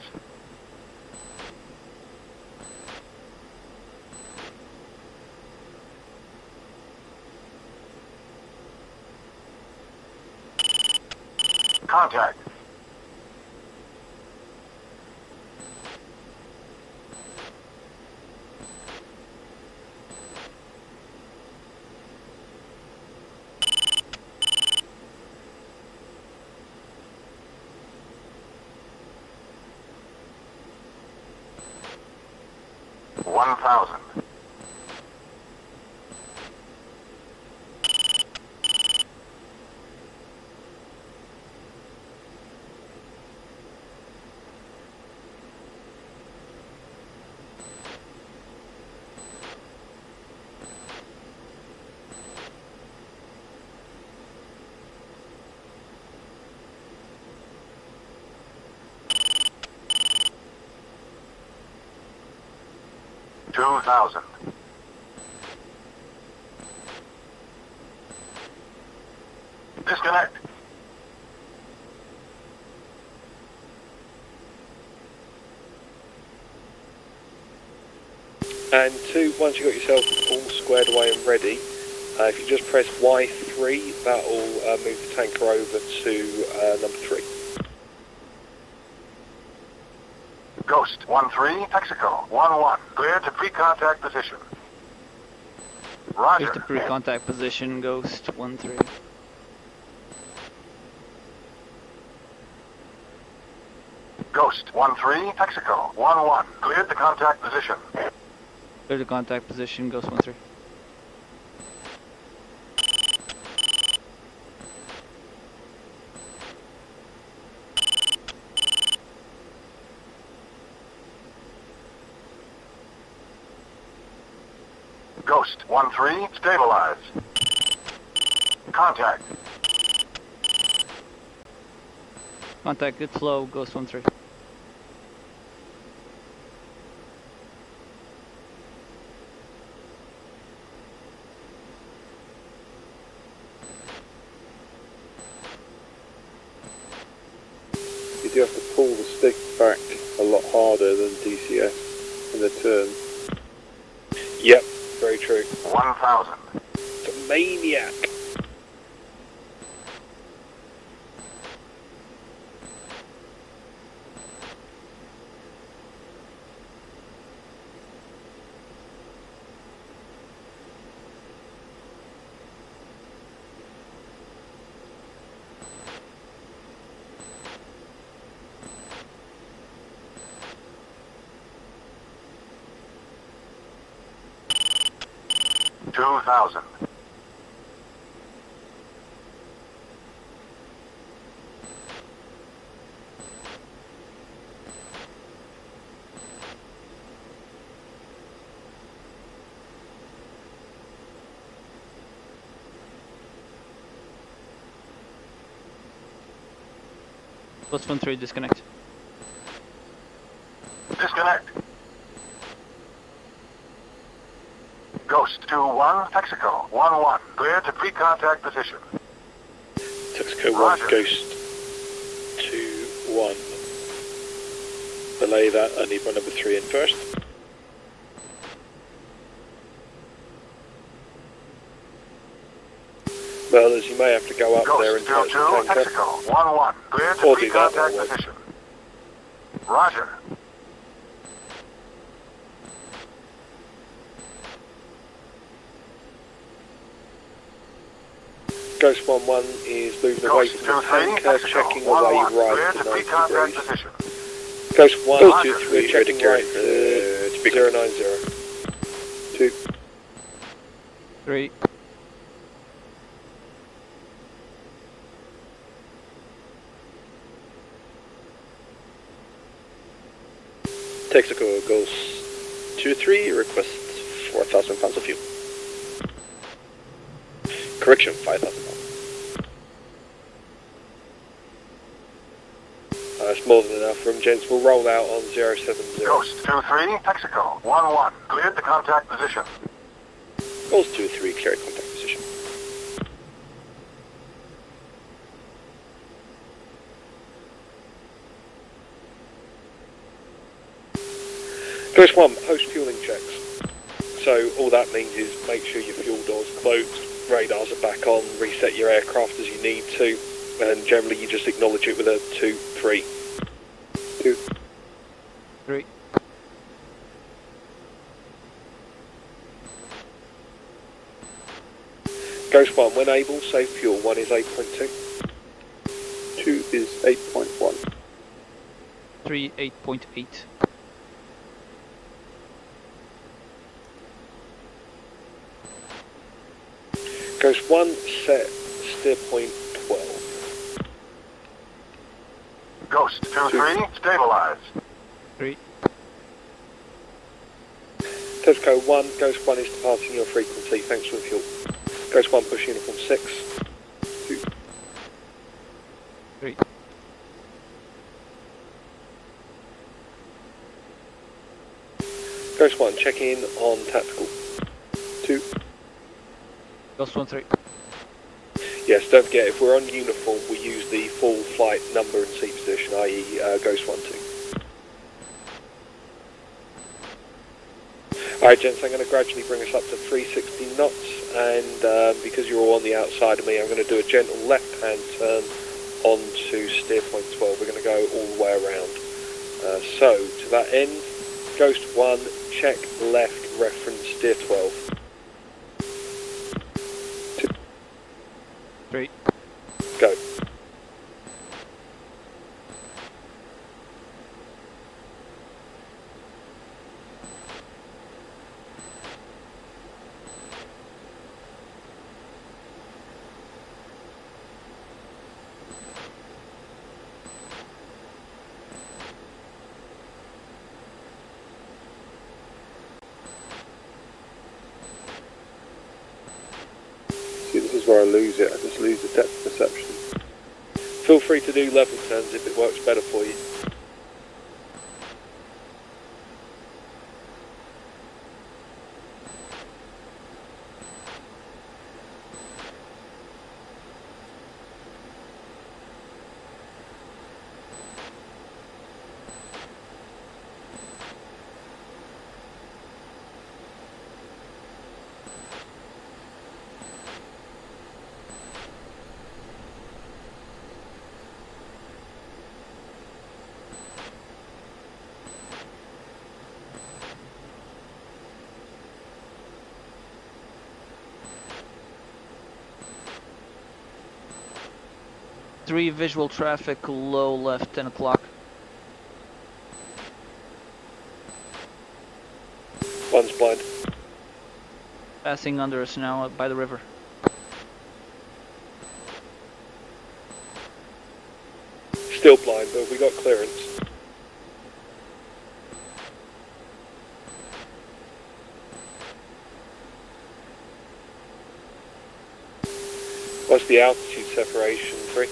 Contact. $1,000. $2,000. Disconnect. And two, once you've got yourself all squared away and ready, if you just press Y3, that'll move the tanker over to number 3. Ghost 1-3, Texaco 1-1. Cleared to pre-contact position. Roger. Here's the pre-contact position, Ghost 1-3. Ghost 1-3, Texaco 1-1. Cleared the contact position. Clear the contact position, Ghost 1-3. Ghost 1-3, stabilize. Contact. Contact, good flow, Ghost 1-3. You do have to pull PCS and the turn. Yep, very true. 1,000. It's a maniac. $2,000. Plus 1-3, disconnect. Disconnect. Ghost 2-1, Texaco 1-1. Clear to pre-contact position. Texaco 1, Roger. Ghost 2-1. Belay that, I need my number 3 in first. Well, as you may have to go up there and Ghost touch the 2-2, tanker. Texaco 1-1. Clear to Or do that pre-contact one. position. Roger. Ghost 1-1 is moving away Ghost from the 2-3, tanker, Texaco checking 1-1. away Clear right to to 90 pre-contact degrees. position. Ghost 1, Roger. we're checking right to 090. 2. 3. Texaco goes 2-3, requests 4,000 pounds of fuel. Correction, 5,000 pounds. That's more than enough room, gents. We'll roll out on 070. Ghost 2-3, Texaco 1-1. Cleared to contact position. Goals 2-3, clear contact position. Ghost 1, host fueling checks. So all that means is make sure your fuel door's closed, radars are back on, reset your aircraft as you need to, and generally you just acknowledge it with a 2-3. 2. 3. Ghost 1, when able, save fuel. 1 is 8.2. 2 is 8.1. 3, 8.8. Ghost 1, set steer point 12. Ghost 2-3, stabilize. 3. Tesco 1, Ghost 1 is departing your frequency, thanks for the fuel. Ghost 1, push uniform 6. 2. 3. Ghost 1, check in on tactical. 2. Ghost 1-3. Yes, don't forget, if we're on uniform, we use the full flight number and seat position, i.e. Ghost 1-2. Alright gents, I'm going to gradually bring us up to 360 knots, and because you're all on the outside of me, I'm going to do a gentle left-hand turn onto steer point 12. We're going to go all the way around. So, to that end, Ghost 1, check left, reference steer 12. 3. Go. See, this is where I lose it. I just lose the depth perception. Feel free to do level turns if it works better for you. 3 visual traffic, low left, 10 o'clock. One's blind. Passing under us now by the river. Still blind, but we got clearance. What's the altitude separation, 3?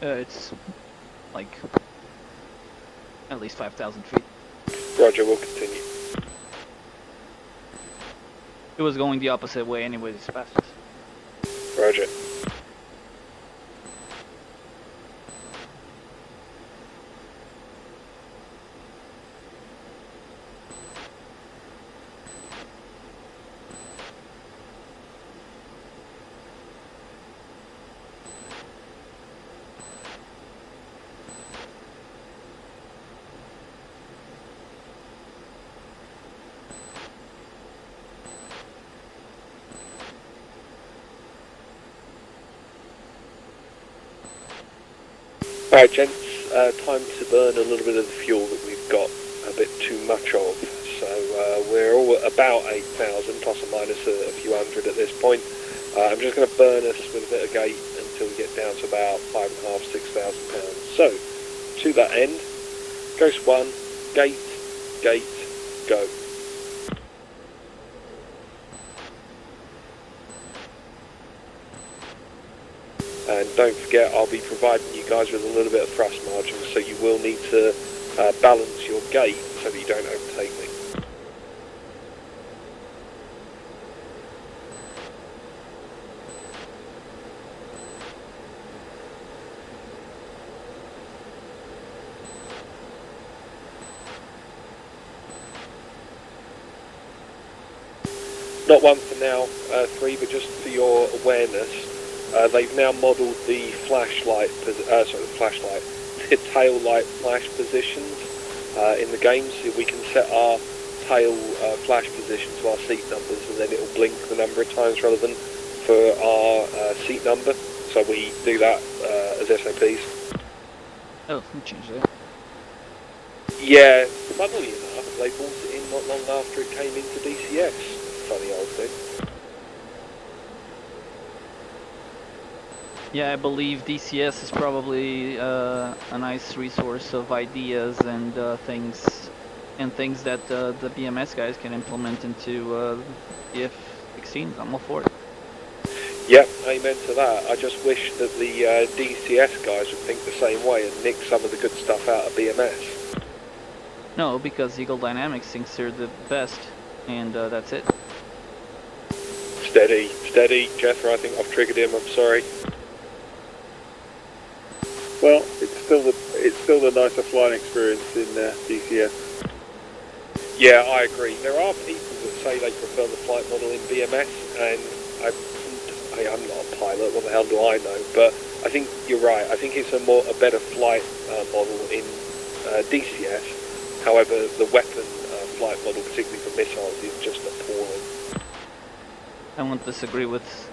It's like at least 5,000 feet. Roger, we'll continue. It was going the opposite way anyways, as fast as. Roger. Alright gents, time to burn a little bit of the fuel that we've got a bit too much of. So we're all at about 8,000 plus or minus a few hundred at this point. I'm just going to burn us with a bit of gate until we get down to about 5,500 to 6,000 pounds. So, to that end, Ghost 1, gate, go. And don't forget, I'll be providing you guys with a little bit of thrust margin, so you will need to balance your gate so that you don't overtake me. Not one for now, 3, but just for your awareness. They've now modelled the the tail light flash positions in the game, so we can set our tail flash position to our seat numbers, and then it'll blink the number of times relevant for our seat number. So we do that as SOPs. Oh, we changed that. Yeah, funnily enough, they brought it in not long after it came into DCS. Funny old thing. Yeah, I believe DCS is probably a nice resource of ideas and things that the BMS guys can implement into the F-16s. I'm all for it. Yep, amen to that. I just wish that the DCS guys would think the same way and nick some of the good stuff out of BMS. No, because Eagle Dynamics thinks they're the best, and that's it. Steady, Jethro, I think I've triggered him, I'm sorry. Well, it's still the nicer flying experience in DCS. Yeah, I agree. There are people that say they prefer the flight model in BMS, and I'm not a pilot, what the hell do I know? But I think you're right. I think it's a better flight model in DCS. However, the weapon flight model, particularly for missiles, is just appalling. I won't disagree with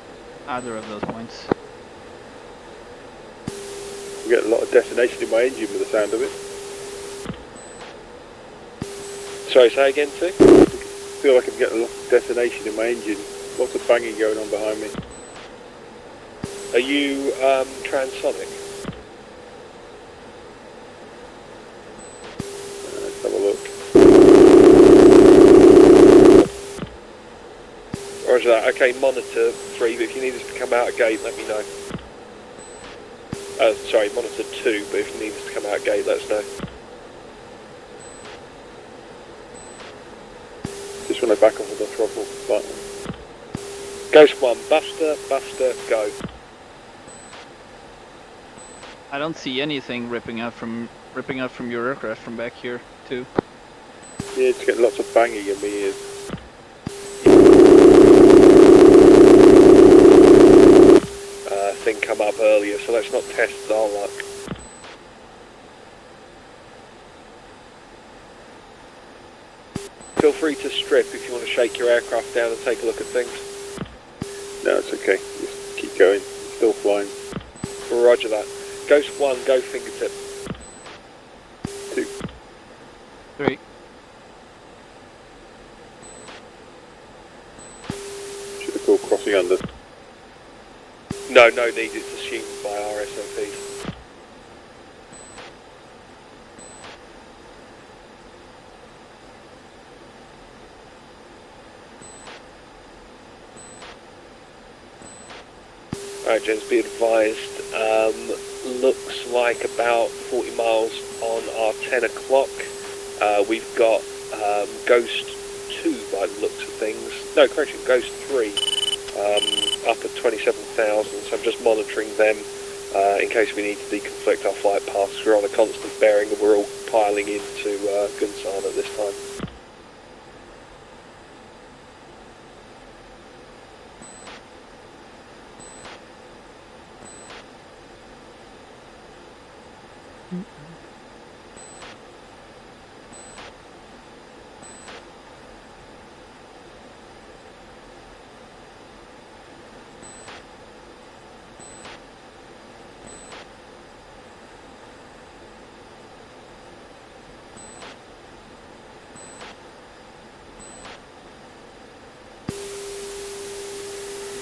either of those points. I get a lot of detonation in my engine with the sound of it. Sorry, say again, too? I feel like I'm getting a lot of detonation in my engine. Lots of banging going on behind me. Are you transonic? Let's have a look. Roger that. Okay, monitor 3, but if you need us to come out of gate, let me know. Sorry, monitor 2, but if you need us to come out of gate, let us know. Just when I back off with the throttle slightly. Ghost 1, Buster, go. I don't see anything ripping out from your aircraft from back here too. Yeah, it's getting lots of banging in my ears. Thing come up earlier, so let's not test our luck. Feel free to strip if you want to shake your aircraft down and take a look at things. No, it's okay. Just keep going. It's still flying. Roger that. Ghost 1, go fingertip. 2. 3. Should have called crossing under. No need, it's assumed by our SOPs. Alright gents, be advised, looks like about 40 miles on our 10 o'clock. We've got Ghost 2 by the looks of things. No, correction, Ghost 3 up at 27,000, so I'm just monitoring them in case we need to deconflict our flight paths. We're on a constant bearing and we're all piling into Gunsan at this time.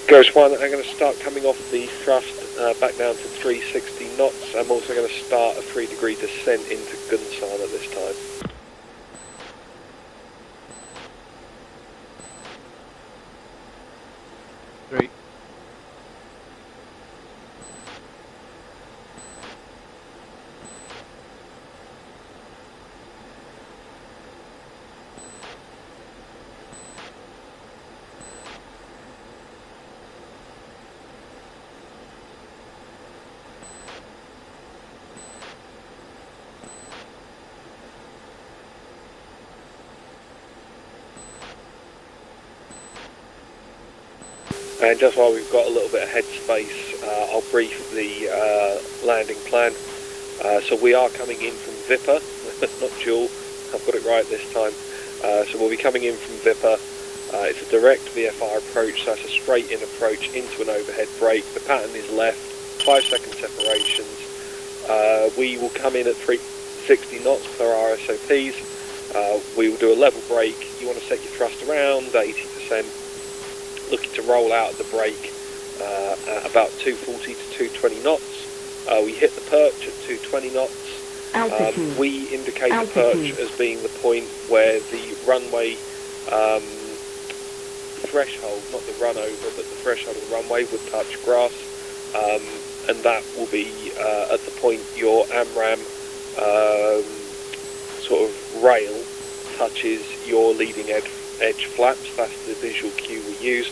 Ghost 1, I'm going to start coming off the thrust back down to 360 knots. I'm also going to start a 3-degree descent into Gunsan at this time. Three. And just while we've got a little bit of headspace, I'll brief the landing plan. So we are coming in from Vipper, not Jewel, I've got it right this time. So we'll be coming in from Vipper. It's a direct VFR approach, so that's a straight in approach into an overhead brake. The pattern is left, 5-second separations. We will come in at 360 knots per our SOPs. We will do a level brake. You want to set your thrust around 80%. Looking to roll out the brake at about 240 to 220 knots. We hit the perch at 220 knots. We indicate the perch as being the point where the runway threshold, not the run over, but the threshold of the runway would touch grass, and that will be at the point your AMRAM sort of rail touches your leading edge flaps. That's the visual cue we use.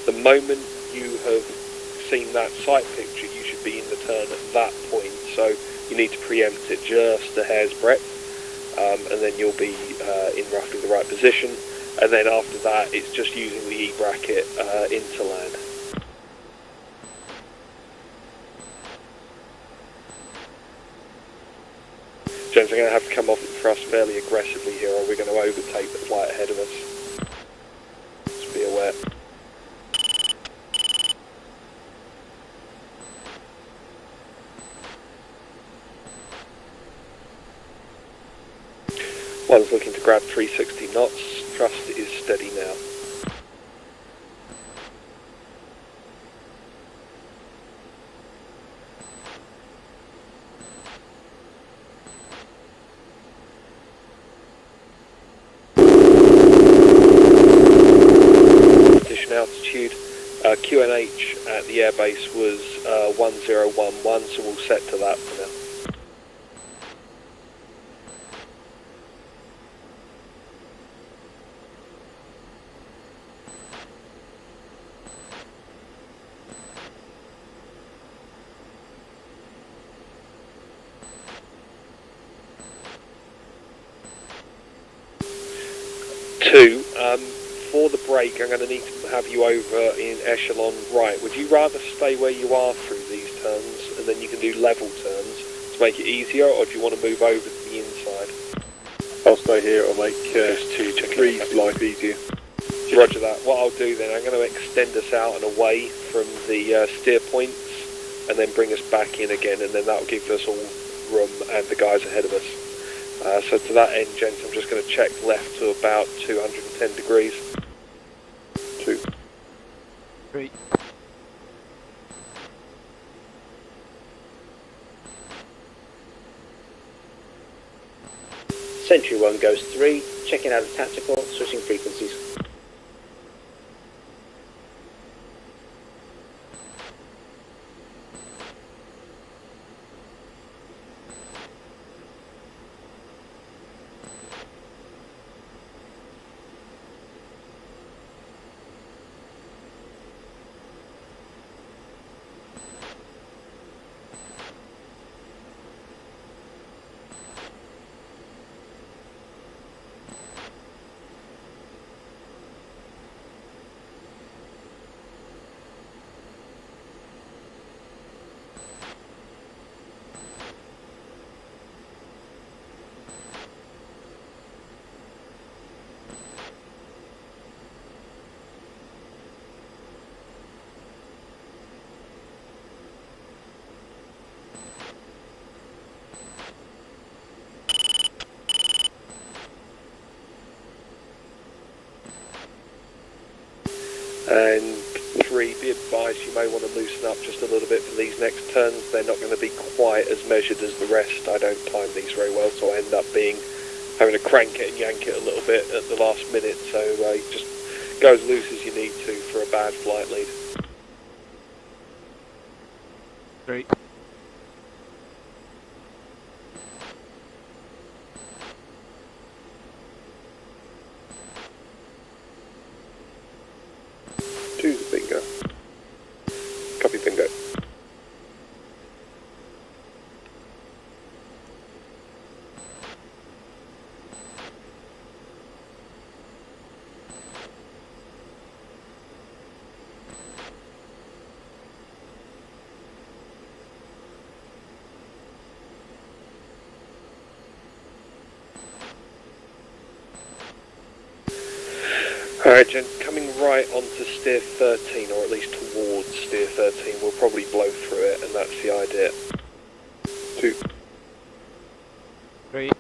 The moment you have seen that sight picture, you should be in the turn at that point, so you need to preempt it just a hair's breadth, and then you'll be in roughly the right position, and then after that it's just using the E-bracket into land. Gents, I'm going to have to come off the thrust fairly aggressively here, or we're going to overtake the flight ahead of us. Just be aware. One's looking to grab 360 knots, thrust is steady now. Altitude, QNH at the airbase was 1011, so we'll set to that for now. For the break, I'm going to need to have you over in echelon right. Would you rather stay where you are through these turns, and then you can do level turns to make it easier, or do you want to move over to the inside? I'll stay here, it'll make Three's life easier. Roger that. What I'll do then, I'm going to extend us out and away from the steer points and then bring us back in again, and then that'll give us all room and the guys ahead of us. So to that end, gents, I'm just going to check left to about 210 degrees. 2. Great. Sentry 1 Ghost 3, checking out of tactical, switching frequencies. And 3, be advised you may want to loosen up just a little bit for these next turns. They're not going to be quite as measured as the rest. I don't time these very well, so I end up having to crank it and yank it a little bit at the last minute, so just go as loose as you need to for a bad flight lead. Great. Bingo. Copy, bingo. Alright, Jen, coming right onto steer 13, or at least towards steer 13, we'll probably blow through it, and that's the idea. 2. Great.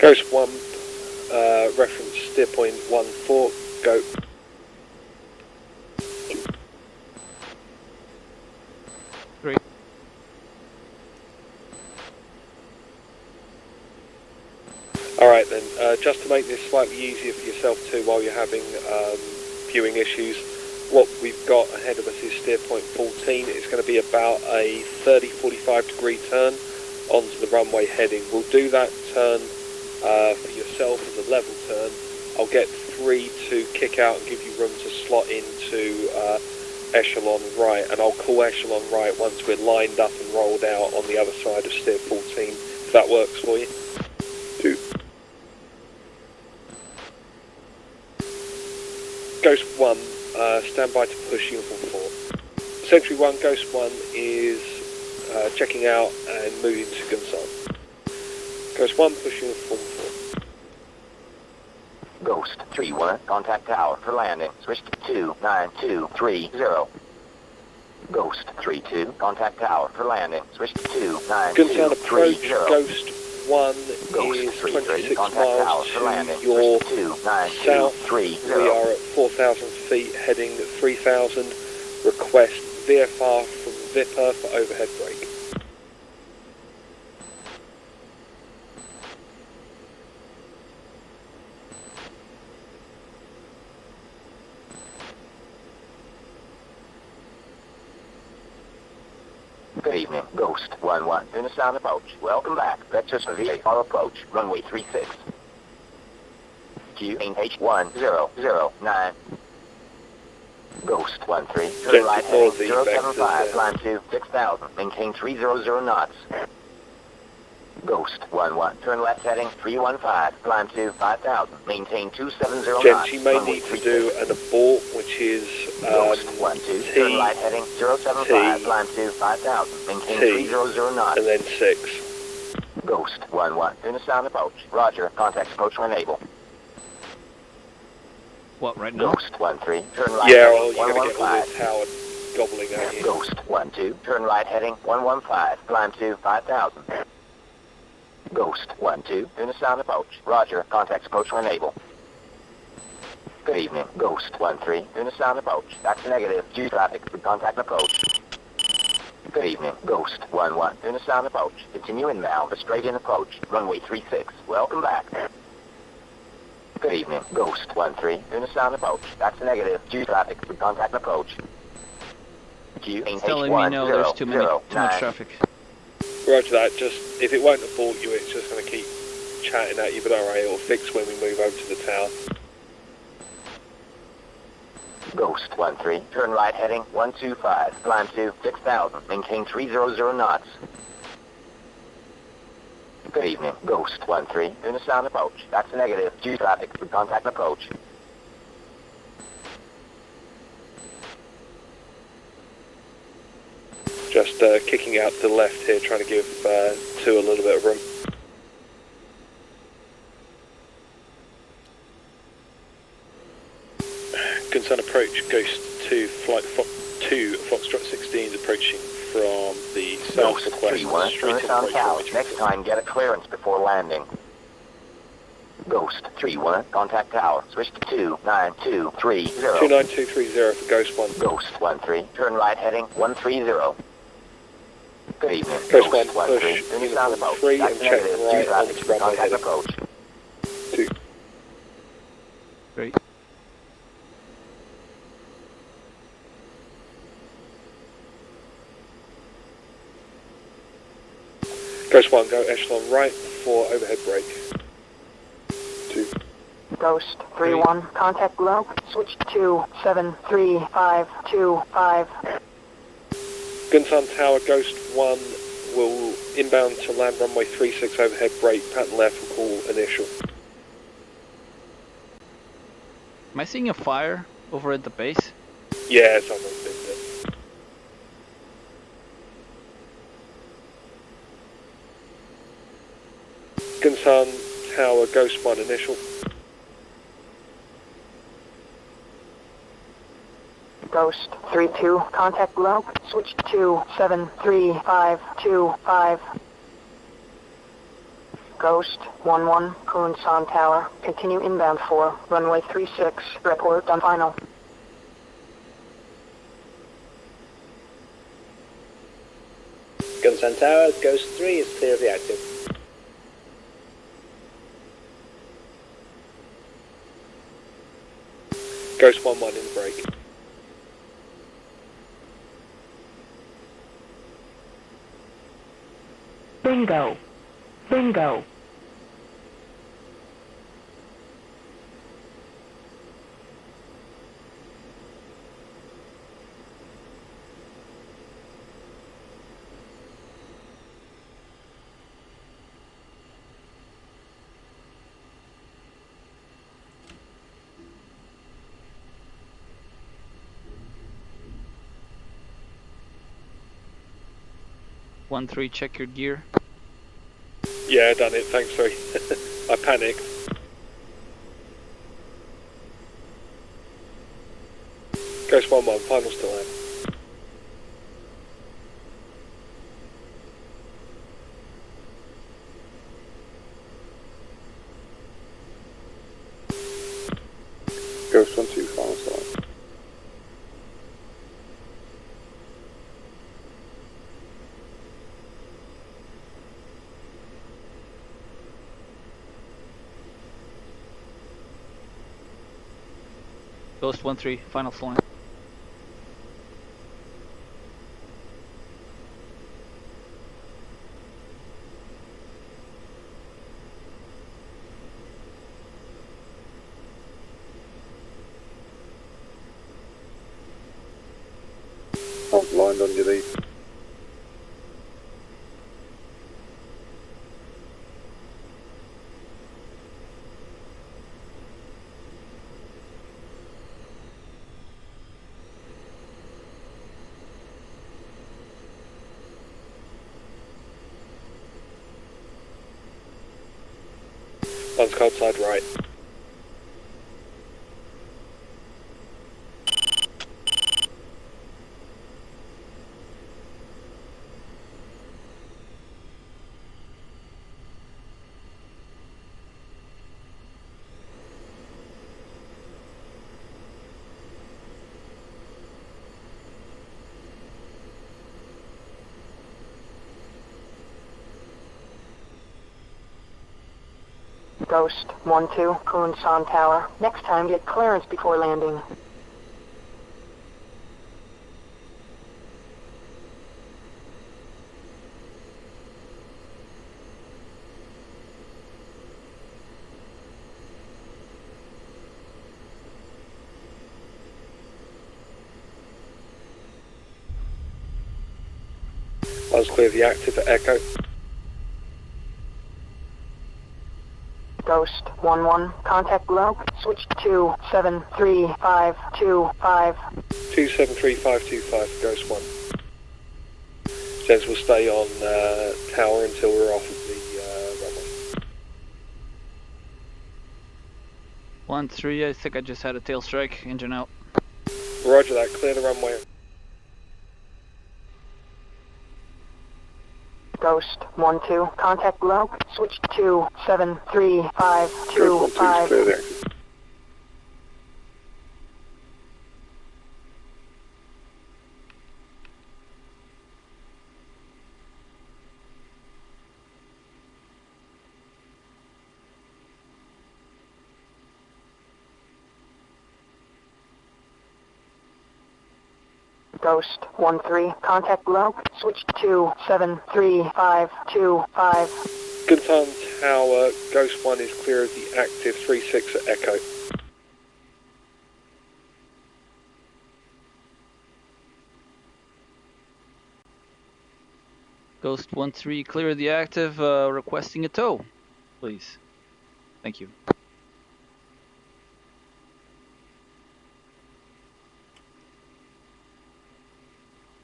Ghost 1, reference steer point 14, go. Great. Alright then, just to make this slightly easier for yourself too while you're having viewing issues, what we've got ahead of us is steer point 14. It's going to be about a 30-45 degree turn onto the runway heading. We'll do that turn for yourself as a level turn. I'll get 3 to kick out and give you room to slot into echelon right, and I'll call echelon right once we're lined up and rolled out on the other side of steer 14, if that works for you. 2. Ghost 1, stand by to push uniform 4. Sentry 1, Ghost 1 is checking out and moving to Gunsan. Ghost 1, push uniform 4. Ghost 3-1, contact tower for landing. Switch to 29230. Ghost 3-2, contact tower for landing. Switch to Gunsan approach, 29230. Ghost 1 Ghost is 3-3, 26 contact tower miles for to landing. your Switch to south. 29230. We are at 4,000 feet, heading 3,000. Request VFR from Vipper for overhead brake. Good evening, Ghost 1-1, in a sound approach. Welcome back. Vectors for VFR approach, runway 36. QH1009. Ghost 1-3, turn right heading 075, climb to 6,000, maintain 300 knots. Ghost 1-1, turn left heading 315, climb to 5,000, maintain 270 knots. Gents, you may need to do an abort, which is Ghost 1-2, turn right heading 075, climb to 5,000, maintain 300 knots. and then 6. Ghost 1-1, in a sound approach. Roger, contact approach when able. What, right now? Ghost 1-3, turn right Yeah, heading well, you're going to get all 115. this tower gobbling at you. Ghost 1-2, turn right heading 115, climb to 5,000. Ghost 1-2, in a sound approach. Roger, contact approach when able. Good evening, Ghost 1-3, in a sound approach. That's negative, due traffic, contact approach. Good evening, Ghost 1-1, in a sound approach. Continue inbound, a straight in approach, runway 36. Welcome back. Good evening, Ghost 1-3, in a sound approach. That's negative, due traffic, contact approach. It's telling me no, there's too much traffic. Roger that, just, if it won't abort you, it's just going to keep chatting at you, but alright, it'll fix when we move over to the tower. Ghost 1-3, turn right heading 125, climb to 6,000, maintain 300 knots. Good evening, Ghost 1-3, in a sound approach. That's a negative, due traffic, contact approach. Just kicking out to the left here, trying to give 2 a little bit of room. Gunsan approach, Ghost 2, flight 2, Foxtrot 16 is approaching from the south Ghost west 3-1, straight turn in sound approach. tower. Next time, get a clearance before landing. Ghost 3-1, contact tower. Switch to 29230. 29230 for Ghost 1. Ghost 1-3, turn right heading 130. Good evening, Ghost Ghost 1, 1-3, push in a sound uniform approach. 3 That's and check negative, right due traffic, onto runway contact heading. approach. 2. Great. Ghost 1, go echelon right for overhead brake. 2. Ghost 3-1, contact below. Switch to 73525. Gunsan Tower, Ghost 1 will inbound to land runway 36 overhead brake, pattern left, will call initial. Am I seeing a fire over at the base? Yeah, someone's been there. Gunsan Tower, Ghost 1 initial. Ghost 3-2, contact below. Switch to 73525. Ghost 1-1, Kunsan Tower. Continue inbound for runway 36. Report on final. Gunsan Tower, Ghost 3 is clear of the active. Ghost 1-1 in brake. Bingo. Bingo. One three, check your gear. Yeah, done it, thanks, sorry. I panicked. Ghost 1-1, finals to land. Ghost 1-2, final sign. Ghost 1-3, final flying. I'm blind on your lead. One's cold side right. Ghost 1-2, Kunsan Tower. Next time, get clearance before landing. One's clear of the active at Echo. Ghost 1-1, contact below. Switch to 73525. 273525, Ghost 1. Says we'll stay on tower until we're off of the runway. 1-3, I think I just had a tail strike, engine out. Roger that, clear the runway. Ghost 1-2, contact below. Switch to 73525. Ghost 1-2 is clear there. Ghost 1-3, contact below. Switch to 73525. Guntan Tower, Ghost 1 is clear of the active 36 at Echo. Ghost 1-3, clear the active, requesting a tow, please. Thank you.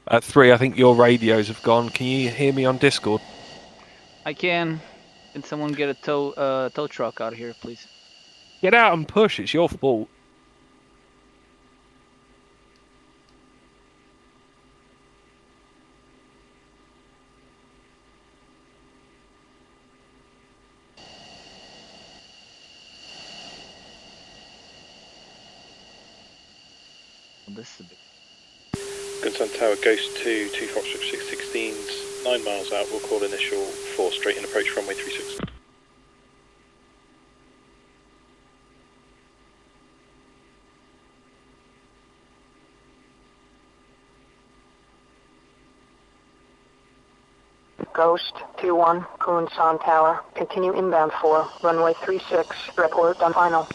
At 3, I think your radios have gone. Can you hear me on Discord? I can. Can someone get a tow truck out of here, please? Get out and push. It's your fault. Well, this is a big... Guntan Tower, Ghost 2, 2 Foxtrot 616s, 9 miles out, we'll call initial 4 straight in approach runway 36. Ghost 2-1, Kunsan Tower. Continue inbound for runway 36. Report on final.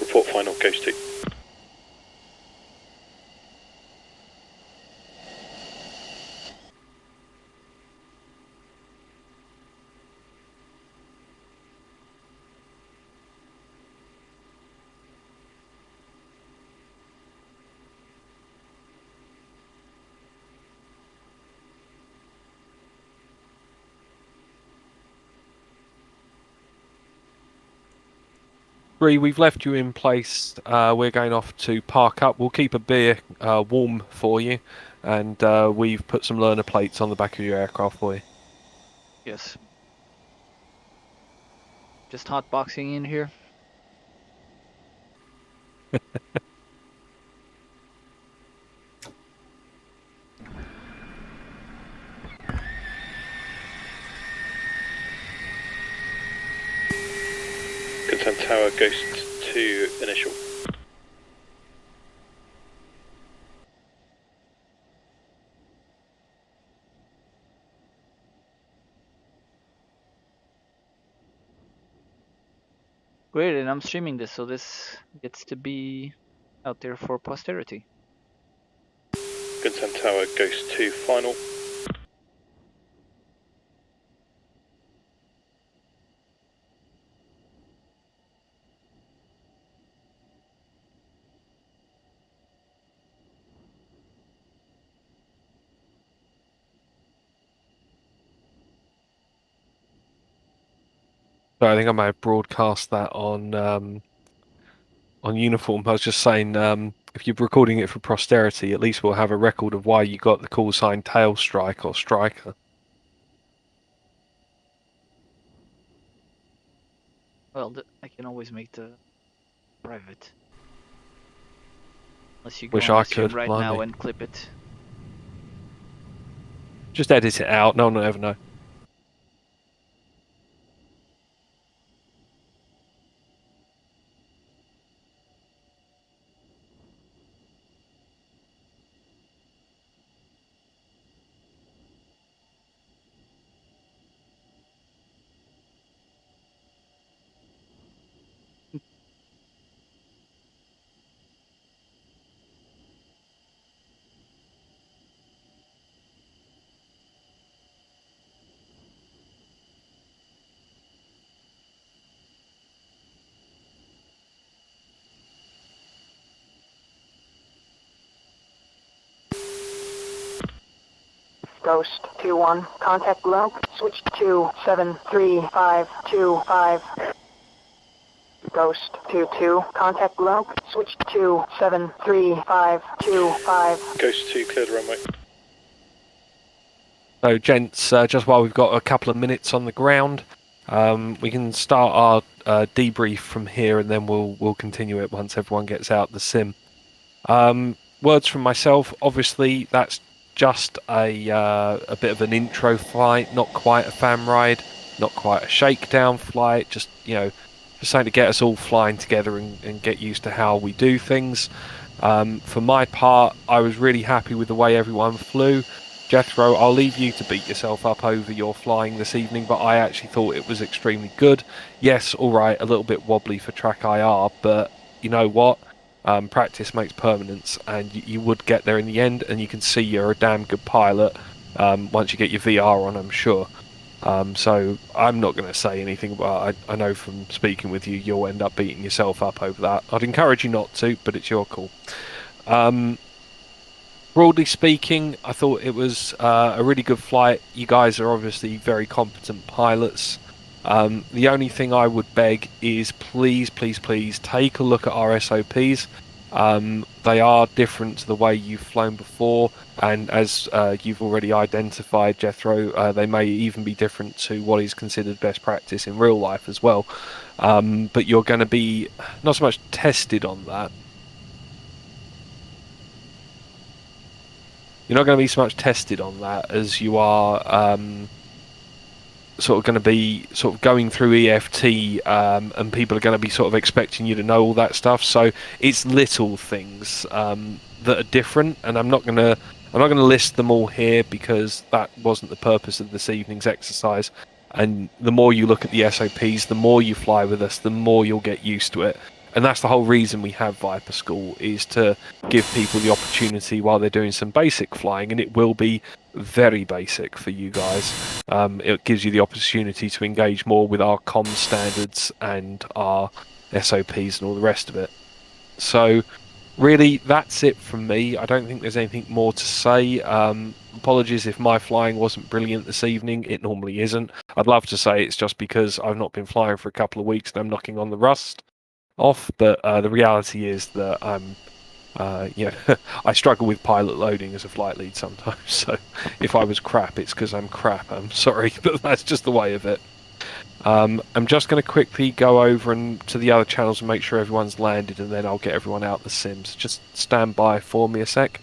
Report final, Ghost 2. We've left you in place. We're going off to park up. We'll keep a beer warm for you, and we've put some learner plates on the back of your aircraft for you. Yes. Just hotboxing in here. Consent Tower, Ghost 2, initial. Great, and I'm streaming this, so this gets to be out there for posterity. Consent Tower, Ghost 2, final. So I think I may have broadcast that on Uniform. I was just saying, if you're recording it for posterity, at least we'll have a record of why you got the call sign Tail Strike or Striker. Well, I can always make the private. Unless you go Wish on I my stream could, right blimey. now and clip it. Just edit it out. No one will ever know. Ghost 2-1, contact below. Switch to 73525. Ghost 2-2, contact below. Switch to 73525. Ghost 2, clear the runway. So, gents, just while we've got a couple of minutes on the ground, we can start our debrief from here, and then we'll continue it once everyone gets out the sim. Words from myself. Obviously, that's just a bit of an intro flight, not quite a fam ride, not quite a shakedown flight. Just something to get us all flying together and get used to how we do things. For my part, I was really happy with the way everyone flew. Jethro, I'll leave you to beat yourself up over your flying this evening, but I actually thought it was extremely good. Yes, alright, a little bit wobbly for track IR, but you know what? Practice makes permanence, and you would get there in the end, and you can see you're a damn good pilot once you get your VR on, I'm sure. So I'm not going to say anything about it. I know from speaking with you, you'll end up beating yourself up over that. I'd encourage you not to, but it's your call. Broadly speaking, I thought it was a really good flight. You guys are obviously very competent pilots. The only thing I would beg is please, please, please take a look at our SOPs. They are different to the way you've flown before, and as you've already identified, Jethro, they may even be different to what is considered best practice in real life as well. But you're going to be not so much tested on that. You're not going to be so much tested on that as you are sort of going to be sort of going through EFT, and people are going to be sort of expecting you to know all that stuff. So it's little things that are different, and I'm not going to list them all here because that wasn't the purpose of this evening's exercise. And the more you look at the SOPs, the more you fly with us, the more you'll get used to it. And that's the whole reason we have Viper School, is to give people the opportunity while they're doing some basic flying, and it will be very basic for you guys. It gives you the opportunity to engage more with our comm standards and our SOPs and all the rest of it. So really, that's it from me. I don't think there's anything more to say. Apologies if my flying wasn't brilliant this evening. It normally isn't. I'd love to say it's just because I've not been flying for a couple of weeks and I'm knocking on the rust off, but the reality is that I'm I struggle with pilot loading as a flight lead sometimes, so if I was crap, it's because I'm crap. I'm sorry, but that's just the way of it. I'm just going to quickly go over to the other channels and make sure everyone's landed, and then I'll get everyone out the sims. Just stand by for me a sec.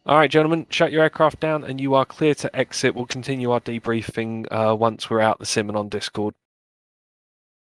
Alright, gentlemen, shut your aircraft down and you are clear to exit. We'll continue our debriefing once we're out the sim and on Discord.